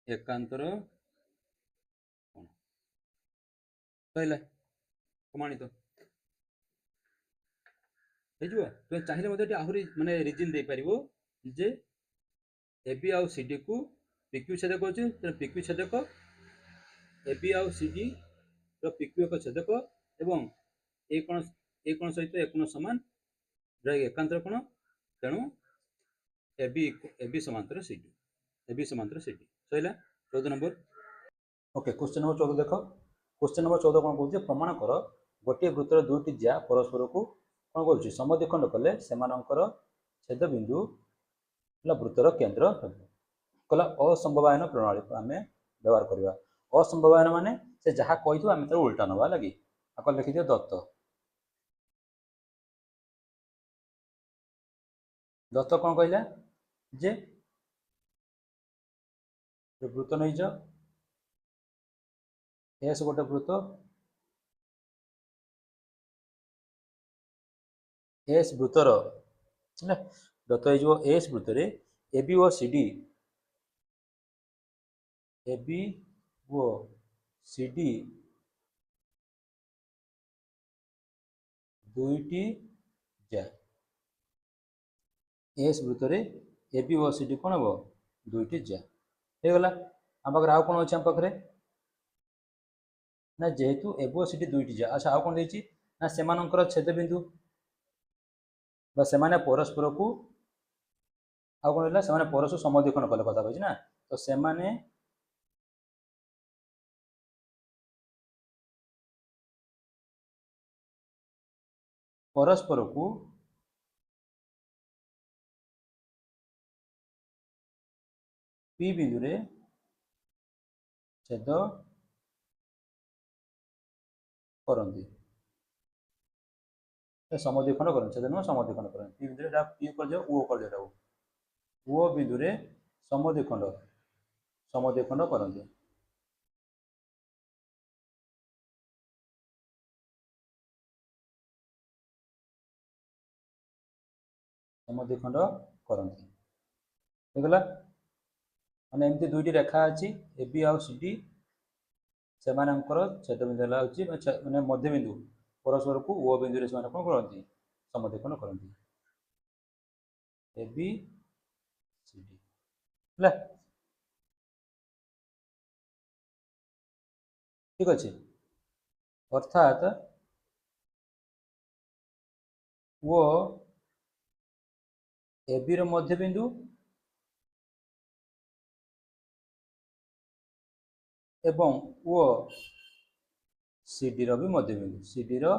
एकांतर कोण कहला प्रमाणित ହେଇଯିବ। ତୁମେ ଚାହିଁଲେ ମଧ୍ୟ ଏଠି ଆହୁରି ମାନେ ରିଜିନ୍ ଦେଇପାରିବ ଯେ AB ଆଉ CD କୁ PQ ଛେଦକ ଅଛି, ତେଣୁ PQ ଛେଦକ AB ଆଉ CD ର PQ ଏକ ଛେଦକ ଏବଂ ଏ କୋଣ ସହିତ ଏ କୋଣ ସମାନ ଏକାନ୍ତର କୋଣ, ତେଣୁ AB ସମାନ୍ତର CD, AB ସମାନ୍ତର CD ସଇଲା 14 नंबर। ओके क्वेश्चन नंबर 14 देख। क्वेश्चन नंबर 14 कौन कहते प्रमाण कर गोटे वृत्तर दुईटी ज्या परस्पर को कौन कर समद्विखंड कले सेमानंकर छेद बिंदु वृत्तर केंद्र कला असंभवायन प्रणाली आम व्यवहार करवा। असंभवायन माने से जहाँ कही आम तर उल्टा नवा लगी आप लिखिदियो दत्त। दत्त कौन कहला जे वृत्त नहीं जा एस गोटे वृत्त एस वृत्तर दत्त हो एस वृत्त एबी और सीडी एबी वो सीडी दुईटी जा एस वृत्त एबी और सीडी कौन हम दुईटी जा हो गला। आम पाखे आउ कौन अच्छे आम पाखे ना जेहेतु एबी और सीडी दुईटी जा। अच्छा आउ कौन देती ना सेमानंकर छेद बिंदु से परस्पर को आउ कौन है से परस्पर समद्विखंड कले कथा कही ना तो से परस्पर को पी बिंदु रे छेद करती समद्विखंड करते छेद नुह समद्विखंड करते पी बिंदु पी कर दियो ओ कर दियो ओ बिंदु रे समद्विखंड समद्विखंड करते समद्विखंड करते होगला। मैंने एमती दुईटी रेखा अच्छी एबी आउ सीडी से छेद बिंदु मैंने मध्य बिंदु परस्पर को ओ बिंदु रे कौन करती समद्विखंड करती एबी सीडी है ठीक अच्छे। अर्थात वो एबी रो मध्य बिंदु एवं वो सीडी रो भी मध्य बिंदु सीडी रो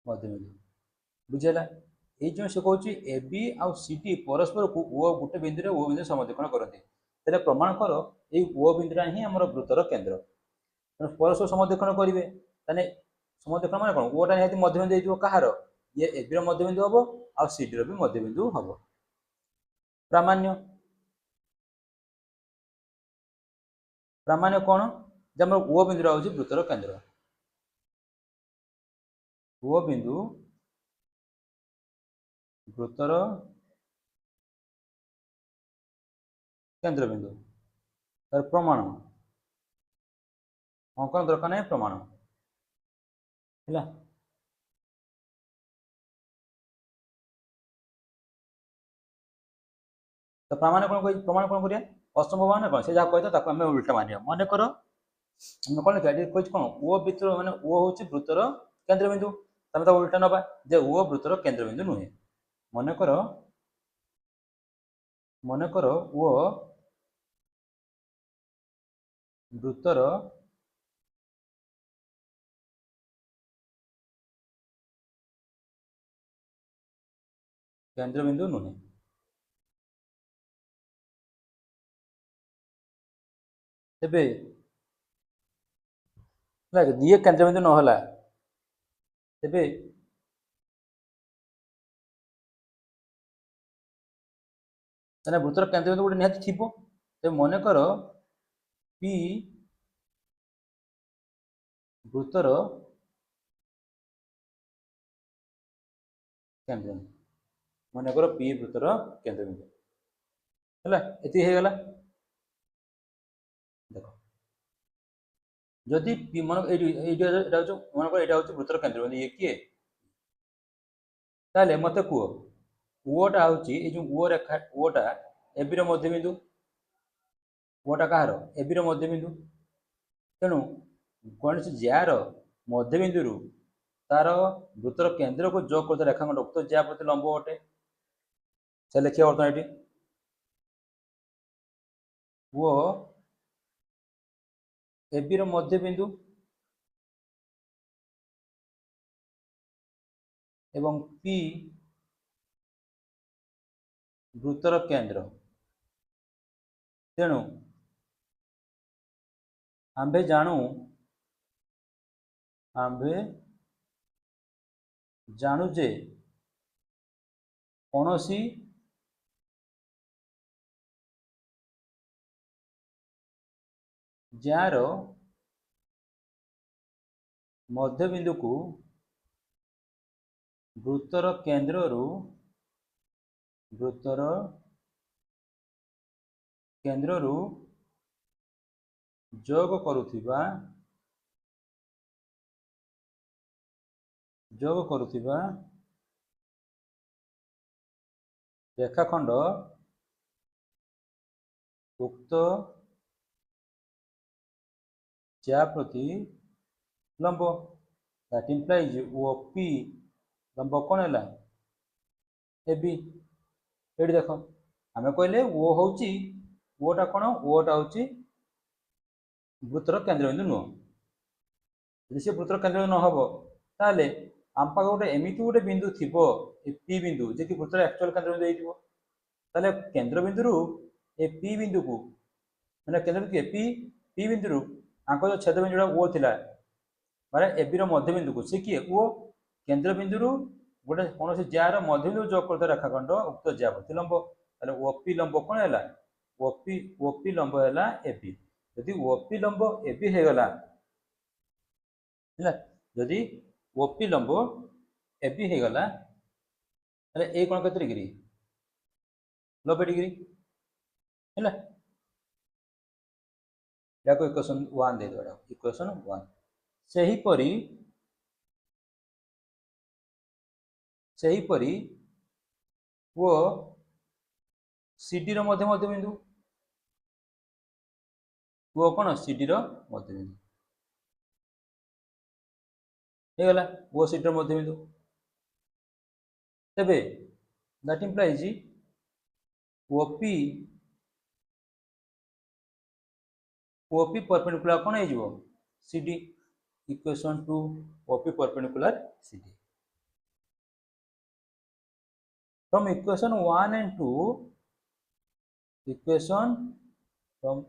मध्य बिंदु बुझेला। ये जो से कहूँ एबी आउ सीडी परस्पर को ओ गोटे बिंदु रे ओ बिंदु समद्विखंड करते तेरे प्रमाण कर ये ओ बिंदुरा ही आम वृत्तर केंद्र परस्पर समद्विखंड करेंगे ताने समद्विखंड माने कौन ओटा निहाती मध्य बिंदु कहार ये एबी रो मध्य बिंदु हम आउ सीडी रो भी मध्य बिंदु हम प्रामाण्य प्रामाण्य कौन जब ओ बिंदु हूँ वृत्तर केंद्र ओ बिंदु वृत्तर केंद्र बिंदु तार प्रमाण अंकन दरकार नहीं प्रमाण है। तो प्रमाण कौन कह प्रमाण कौन करिया असंभवान कौन से जहाँ कहता आम उल्टा मानिया मन कर कौन लिखा कह कौन ओ वृत्तर माने ओ हूँ वृत्तर केंद्र बिंदु तमें तो उल्टा नवा जे ओ वृत्तर केंद्र बिंदु नुहे मन कर ओ वृत्तर केंद्र बिंदु नुहे तेबे ये केंद्र बिंदु नहला तेबे वृत्तर केंद्र बिंदु गोटे निहाती थी तेज मन कर पी वृत्तर केंद्र मनकर पी वृत्तर केन्द्रबिंदु है ये होगला देख जदि मन मनकर यहाँ हूँ वृत्तर केन्द्रबिंदु ये किए ताले मत कह ओटा हूँ जो ओ रेखा ओटा एबी मध्यबिंदु ओटा कहार एबी मध्यबिंदु तेणु कौन जार मध्यबिंदु तार वृत्तर केन्द्र को जोग करता रेखाखंड उक्त ज्या प्रति लंब अटे से लिखिए बर्तमान ये वो एबी मध्यबिंदु एवं पी वृत्तर केन्द्र तेणु आंबे जानू जे कौनसी जार मध्यबिंदु को वृत्तर केन्द्र जोग करुथिबा रेखाखंड उक्त ज्या प्रति लंब दैट इंप्लाइज ओपी लंब कौन है एबी ये देख आम कहले ओ हूँ ओटा कौन ओटा हूँ वृत्तर केन्द्रबिंदु नुह यदि सी वृत्तर केन्द्रबिंदु न हम ताले आम पाखे गोटे एमती गोटे बिंदु थी पी बिंदु जे कि वृत्तर एक्चुअल केन्द्रबिंदु ताले केन्द्रबिंदु ए पी बिंदु को मैंने केन्द्र पी पी बिंदु आंक जो छेद बिंदु ओ थिला माने एबी मध्यबिंदु को सी किए ओ केन्द्रबिंदु गोटे कौन जार मध्यबिंदु जोग करता रेखाखंड उक्त ज्या प्रति लंब ताले ओपी लंब कौन है ओपी लंब है एबी यदि ओपी लंब एबी होगला जदि ओपी लंब एबी होगला ए कौन के डिग्री 90 डिग्री है इक्वेशन 1 दे दो इक्वेशन 1 सेहीपरि वो सीडी रो मध्यबिंदु वो कौन सीडी रो मध्यबिंदु होगला वो सीडी रो मध्यबिंदु तेबे that implies OP OP perpendicular कौन हो CD equation two OP perpendicular CD from equation 1 and 2 from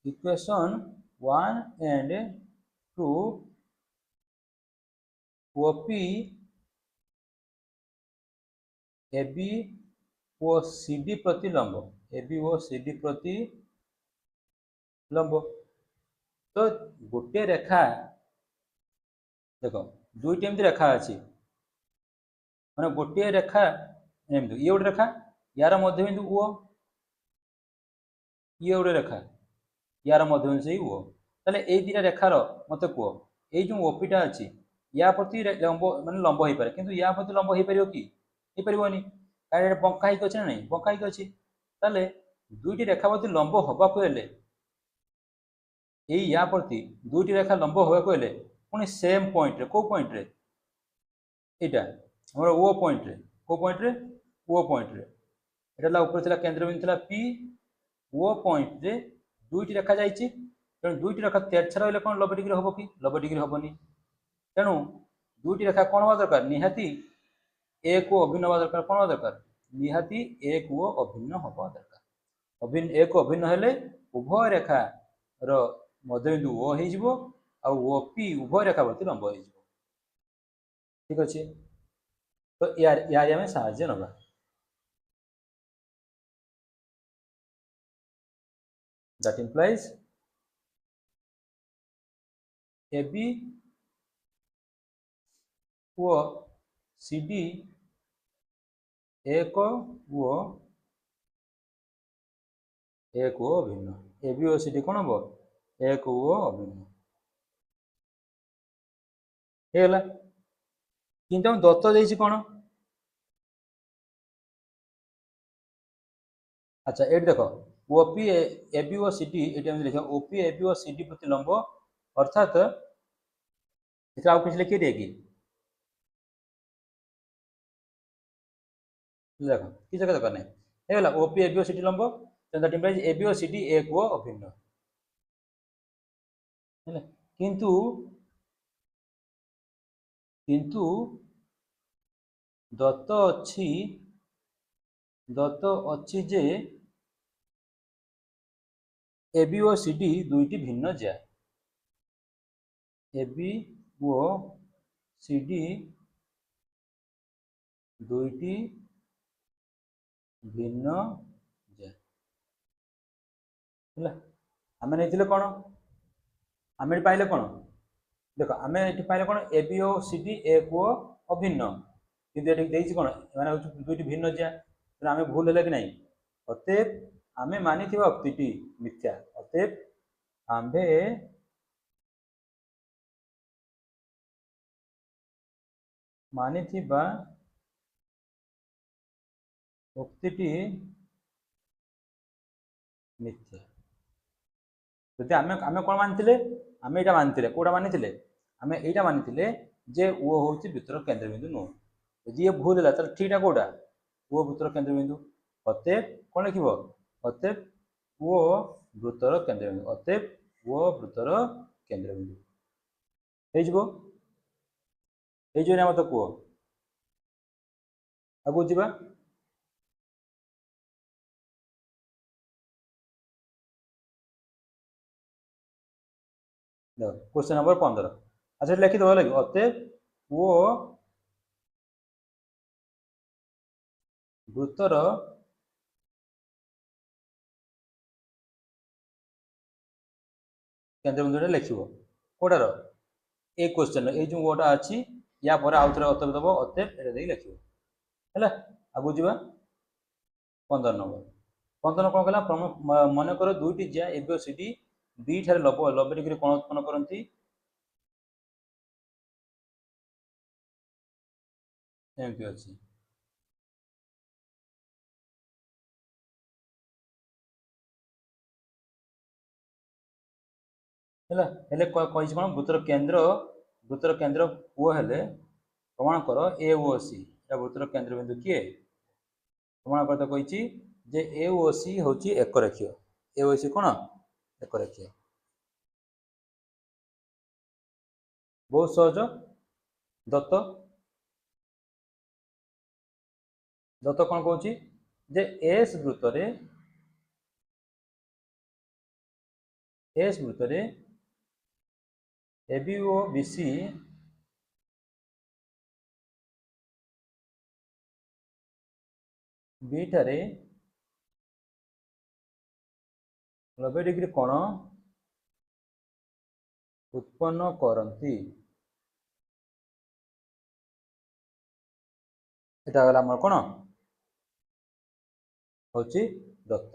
equation 1 and 2 OP AB ओ CD प्रति लंब AB ओ CD प्रति लंब तो गोटे रेखा देख दुईटी एमती रेखा अच्छी माने गोटे रेखा एमती ये गोटे रेखा यार मध्यबिंदु ओ ये गोटे रेखा यार मध्यबिंदु से ओ ताले ए दुटा रेखार मत कह ये जो ओपीटा अच्छी या प्रति लंब माने लंब हो पारे किंतु या प्रति लंब हो पारियो कि हो पारिबोनी कारण बंका ही अच्छे ना नहीं बंका ही अच्छी ताले दुईटी रेखा प्रति लंब हवा को हेले या प्रति दुईटी रेखा लंब हवा को हेले पुणी सेम पॉइंट रे को पॉइंट रे एटा हमर ओ पॉइंट रे को पॉइंट रे ओ पॉइंट रे एटा ऊपर थिला केंद्रबिंदु थिला पी ओ पॉइंट रे दुईटी रेखा जाइछि तेणु दुईटी रेखा तेरछा रहिले कोन 90 डिग्री हबो कि 90 डिग्री हबोनी तेणु दुईटी रेखा कोन हवा दरकार निहाती एक को अभिन्न हवा दरकार कोन हवा दरकार निहाती एक को अभिन्न हवा दरकार अभिन्न एक अभिन्न हेले उभय रेखा रो मध्यबिंदु ओ हे जिवो आ ओपी उभय रेखा प्रति लंब हे जिवो ठीक अछि तो यार यार हमें साहाय्य नबा that implies AB ओ CD एक ओ अभिन्न ए बी ओ सी डी कौन हम एक ओ अभिन्न ହେଇଗଲା କିନ୍ତୁ ଆମ ଦତ୍ତ ଦେଇଛି କଣ আচ্ছা এটি দেখো ওপি এবি ও সিডি এটি আমি লিখা ওপি এবি ও সিডি প্রতি লম্ব অর্থাৎ এটা আর কিছু লিখে দিয়ে কি দেখো কি জায়গা দরকার নেই ହେଇଗଲା ওপি এবি ও সিডি লম্ব দ্যাট ইমপ্লাইজ এবি ও সিডি এক ও অভিন্ন ହେଲା কিন্তু কিন্তু দত্ত ଅଛି যে এবি ও সিডি দুইটি ভিন্ন জ্যা এবি ও সিডি দুইটি ভিন্ন জ্যা ହେଲା ଆମେ ନେଇଥିଲେ କ'ଣ ଆମେ ଏଠି ପାଇଲେ କ'ଣ ଦେଖ ଆମେ ଏଠି ପାଇଲେ କ'ଣ এবি ଓ ସିଡି ଏକ ଓ ଅଭିନ୍ନ କିନ୍ତୁ ଏଠି ଦେଇଛି କ'ଣ ଏମାନେ ହେଉଛି ଦୁଇଟି ଭିନ୍ନ ଜ୍ୟା ତେଣୁ ଆମେ ଭୁଲ ହେଲେ କି ନାହିଁ ଅତଏବ ଆମେ ମାନିଥିବା ଉକ୍ତିଟି ମିଥ୍ୟା ଅତଏବ ଆମ୍ଭେ ମାନିଥିବା ଉକ୍ତିଟି ମିଥ୍ୟା ଯଦି ଆମେ ଆମେ କ'ଣ ମାନିଥିଲେ ଆମେ ଏଇଟା ମାନିଥିଲେ କୋଉଟା ମାନିଥିଲେ ଆମେ ଏଇଟା ମାନିଥିଲେ ଯେ ଓ ହେଉଛି ବୃତ୍ତର କେନ୍ଦ୍ରବିନ୍ଦୁ ନୁହଁ ଯଦି ଏ ଭୁଲ ହେଲା ତାହେଲେ ଠିକଟା କୋଉଟା ଓ ବୃତ୍ତର କେନ୍ଦ୍ରବିନ୍ଦୁ ଅତଏବ କ'ଣ ଲେଖିବ ଅତଏବ ଓ ବୃତ୍ତର କେନ୍ଦ୍ରବିନ୍ଦୁ ଅତଏବ ଓ ବୃତ୍ତର କେନ୍ଦ୍ରବିନ୍ଦୁ ହେଇଯିବ ହେଇଯିବନି ଆମର ତ କୁହ ଆଗକୁ ଯିବା क्वेश्चन नंबर 15 अच्छा लिखिदेव है अतएव ओ वृत्तर केन्द्रबिंदु लिख कौटार ए क्वेश्चन ये जो ओटा अच्छी या पर आउ थे अतएव दब अतएव ये लिख है आगू जा 15 नंबर 15 कौन कहला मन कर दुईटी ज्या ए बी और सी डी बी ठारे 90 डिग्री कोण उत्पन्न करती एमती अच्छी है कौन वृत्तर केन्द्र ओ हेले प्रमाण कर ए ओ सी वृत्तर केन्द्र बिंदु किए प्रमाण करता कही जे ए ओ सी हूँ एक रेखीय ए ओ सी कौन एक रेखीय बहुत सहज दत्त दत्त कौन कौन जे एस वृत्तरे A B O B C B ठारे 90 डिग्री कोण उत्पन्न करती एटा गला हमर कोण होची दत्त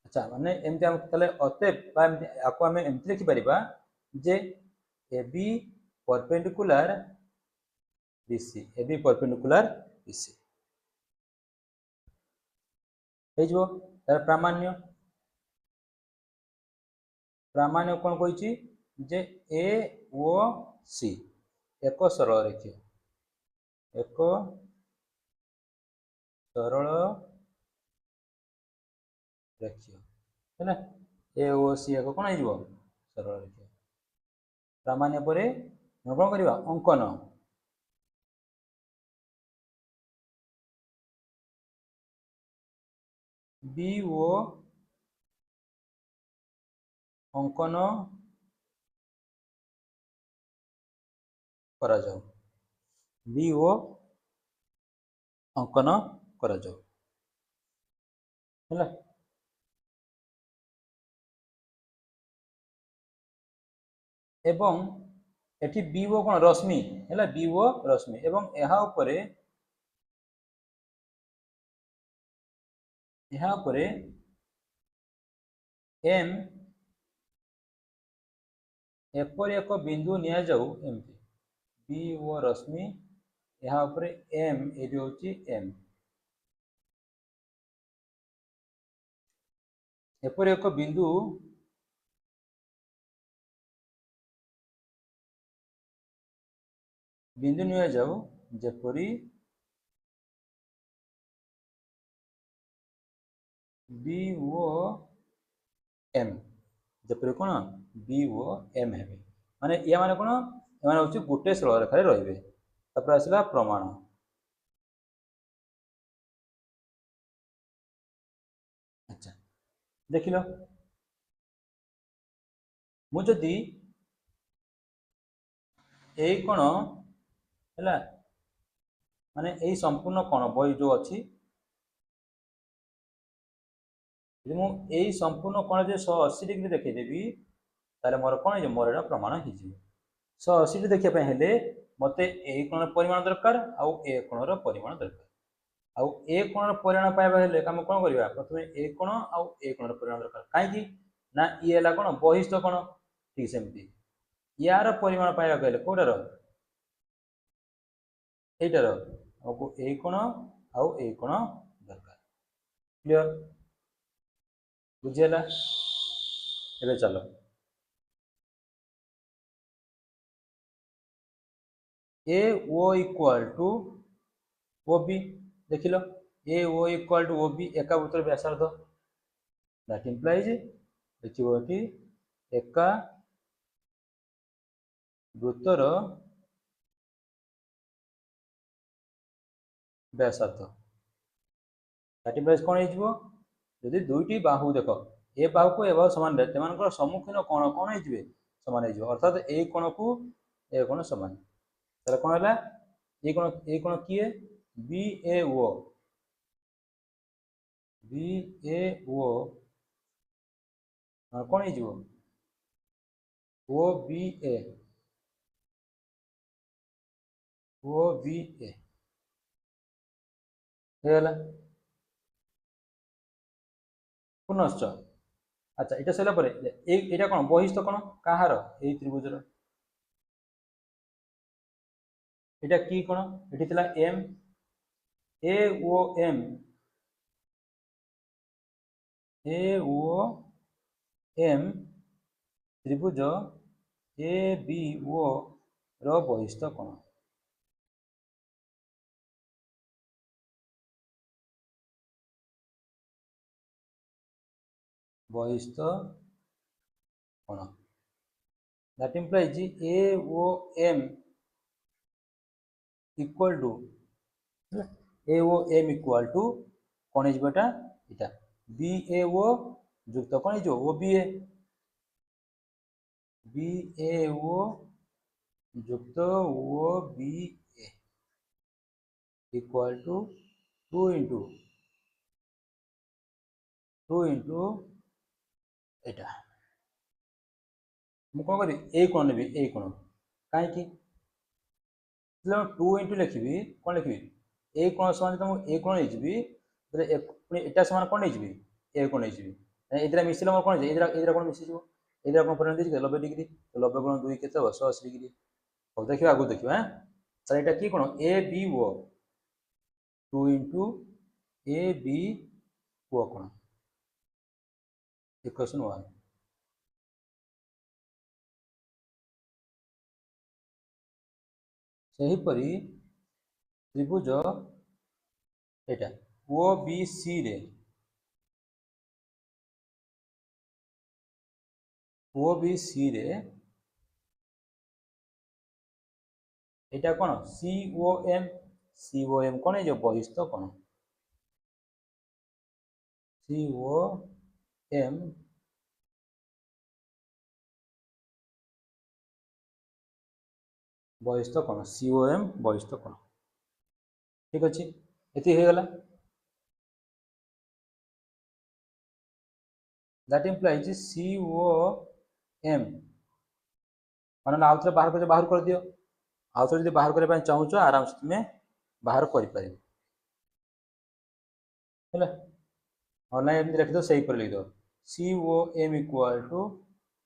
अच्छा माने एमती हम तले अतएव बा आको हमें एमती लिखि परिबा जे A B perpendicular BC A B perpendicular BC हे जो तार प्रामाण्य कौन कही जे ए ओ सी एक सरल रेखीय एक सरल रेखीय है ए ओ सी एक कौन हो सरल रेखीय प्रामाण्य पर कौन करवा अंकन बी ओ अंकन करा जाओ बी ओ अंकन करा जाओ है एवं एटी बी ओ कौन रश्मि है बी ओ रश्मि एवं यह उपरे यहाँ पर एम एपर एक बिंदु नि जाऊ एमती बी ओ रश्मि यहाँ पर एम ये हूँ एम एपर एक बिंदु बिंदु नि जाऊ जपरी बी ओ एम जपरी कौन बी ओ एम है माने या माने कौन एम हूँ गोटे सरल रेखार रे तापर आसला प्रमाण अच्छा देख लो मुझे यही कोण है माने यही संपूर्ण कोण बही जो अच्छी मुझे संपूर्ण कोण जो 180 डिग्री देखीदेवी ताले मोर कौन मोर एटा प्रमाण हो 180 देखिए हेले मते ए कोण परिमाण दरकार आउ ए कोणर परिमाण दरकार आउ ए कोणर परिमाण पाइबा हेले हम कोन करबा प्रथमे ए कोण आउ ए कोणर परिमाण दरकार काहे ना ई हला कोण बहिष्ठ कोण ठीक सेमती यार परिमाण पाइबा हेले कोटार एटार हमको ए कोण आउ ए कोण दरकार क्लियर बुझियला एबे चलो A O equal to O B देख लो A O equal to O B एका वृत्तर व्यासार्ध दैट इंप्लाइज देखिबो कि एका वृत्तर व्यासार्ध दैट इंप्लाइज कोन हिजबो यदि दुईटी बाहु देख ए बाहु को ए बाहु समान रहे तेमानकर सम्मुखीन कोण कोण हिजबे समान हिजबो अर्थात ए कोण को ए कोण समान ताले कोन हला ए कोण किए बी ए ओ कोन हिजबो ओ बी ए हेला पुनश्च अच्छा এটা সইলা পরে এটা কোন বহিস্থ কোন কাহার এই ত্রিভুজের এটা কি কোন এটি ଥିଲା M A O M A O M ত্রিভুজ এ বি ও র বহিস্থ কোণ বহিস্থ কোণ that implies a o m equal to a o m equal to কোণ হিসেবে এটা b a o যুক্ত কোণ হিসেবে o b a b a o যুক্ত o b a equal to 2 into এটা ମୁଁ କଣ କରିବି ଏଇ କୋଣ ନେବି ଏଇ କୋଣ କାହିଁକି टू इंटू लिखी कौन लिखी ए कोण समान तो ए कोण नहीं एटा समान कौन नहीं ए कोण नहीं इधर मिसिले मोर कौन इधर कौन मिसी इधर कौन परिणाम देखिए 90 डिग्री तो 90 गुण 2 केते 180 डिग्री अब देखिए आगु देखिए हैं सर एटा की कोण A B O 2 into A B O कोण इक्वेशन 1 सही परी त्रिभुज एटा ओ बी सी रे ओ बी सी रे एटा कोन सी ओ एम कोन है जो बहिस्थ कोन सी ओ एम बहिस्थ कोन सी ओ एम बहिस्थ कोन ठीक अछि एति हे गला that implies C O M माने आउथरे बाहर कर दियो आउथरे जदि बाहर करबा चाहू छ आराम से तुमे बाहर करि पारे हैला ना एमती लिखि दो सही पर लिख दो COM इक्वल टू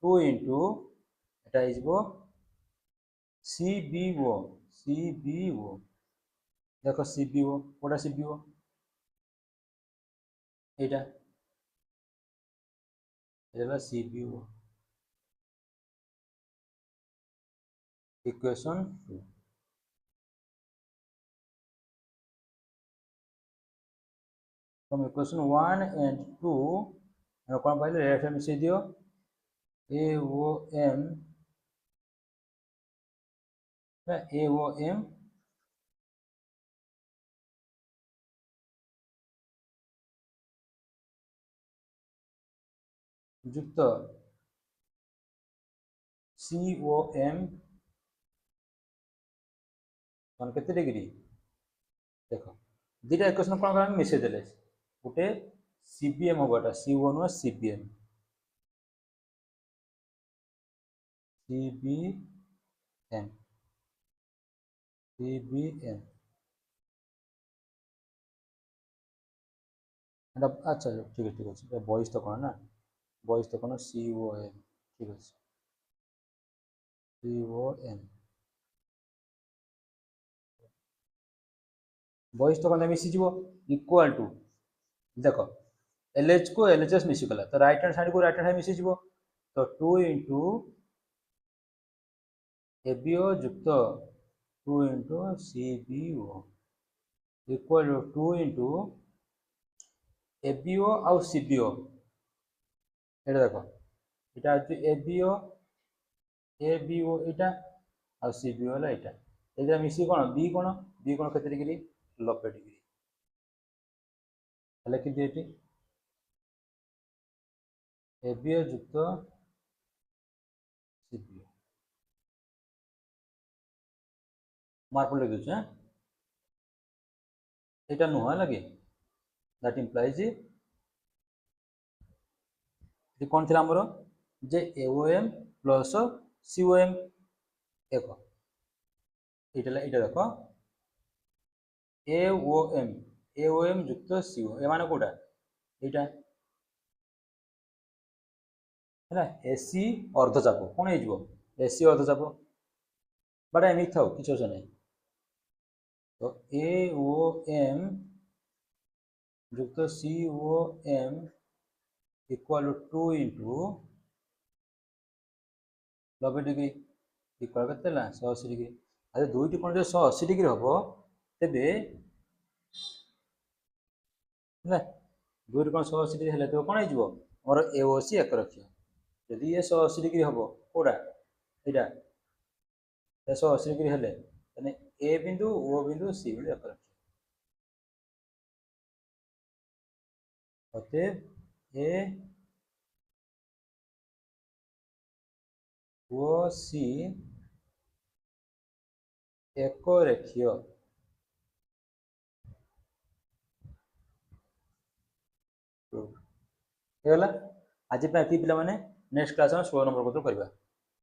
2 इंटू एटा हो CBO देखो CBO Kota CBO Etah Etah CBO equation 2 from equation 1 and 2 कौन पाइले लेफ्ट हैंड मिसे दियो AOM युक्त COM मान केते डिग्री देखो दुटा इक्वेशन कोन हम मिसे देले गोटे CBM होबाटा CO नो CBM अच्छा ठीक है बॉयज तो कौन ना बॉयज तो कौन COM ठीक है COM बॉयज तो कौन मिसी जीवो इक्वल टू देखो LH को LHS मिसी गला तो राइट हैंड साइड को राइट हैंड साइड मिसी जीवो तो 2 इंटू ABO युक्त 2 into CBO equal to 2 into ABO आउ CBO এটা দেখো এটা হচ্ছে ABO এটা আর CBO হলো এটা এটা মিশি কোণ বি কোণ কেতে ডিগ্রি 90 ডিগ্রি তাহলে কিন্তু এটি ABO যুক্ত CBO মার্ক লিখে দিচ্ছি হ্যাঁ এটা নুহ লাগে দ্যাট ইমপ্লাইজ ये कौन थी आमर जे AOM प्लस COM देख ये देख AOM युक्त CO ए मान कोटा यहाँ है AC अर्धचाप कौन हो AC अर्धचाप बट एम था कि नहीं तो AOM युक्त COM equal 2 into 90 degree equal के 180 डिग्री अच्छा दुईटी कोण जो 180 डिग्री हम तेरे दुईटी कोण 180 डिग्री हेल्ले तो कौन हो मोर AOC एक रक्ष जदि ये 180 डिग्री हम कौटा यहाँ 180 डिग्री हेल्ले A बिंदु O बिंदु C बिंदु एक रक्ष A O C एक रेखीय आज पे पिला माने नेक्स्ट क्लास में 16 नंबर पत्र करबा।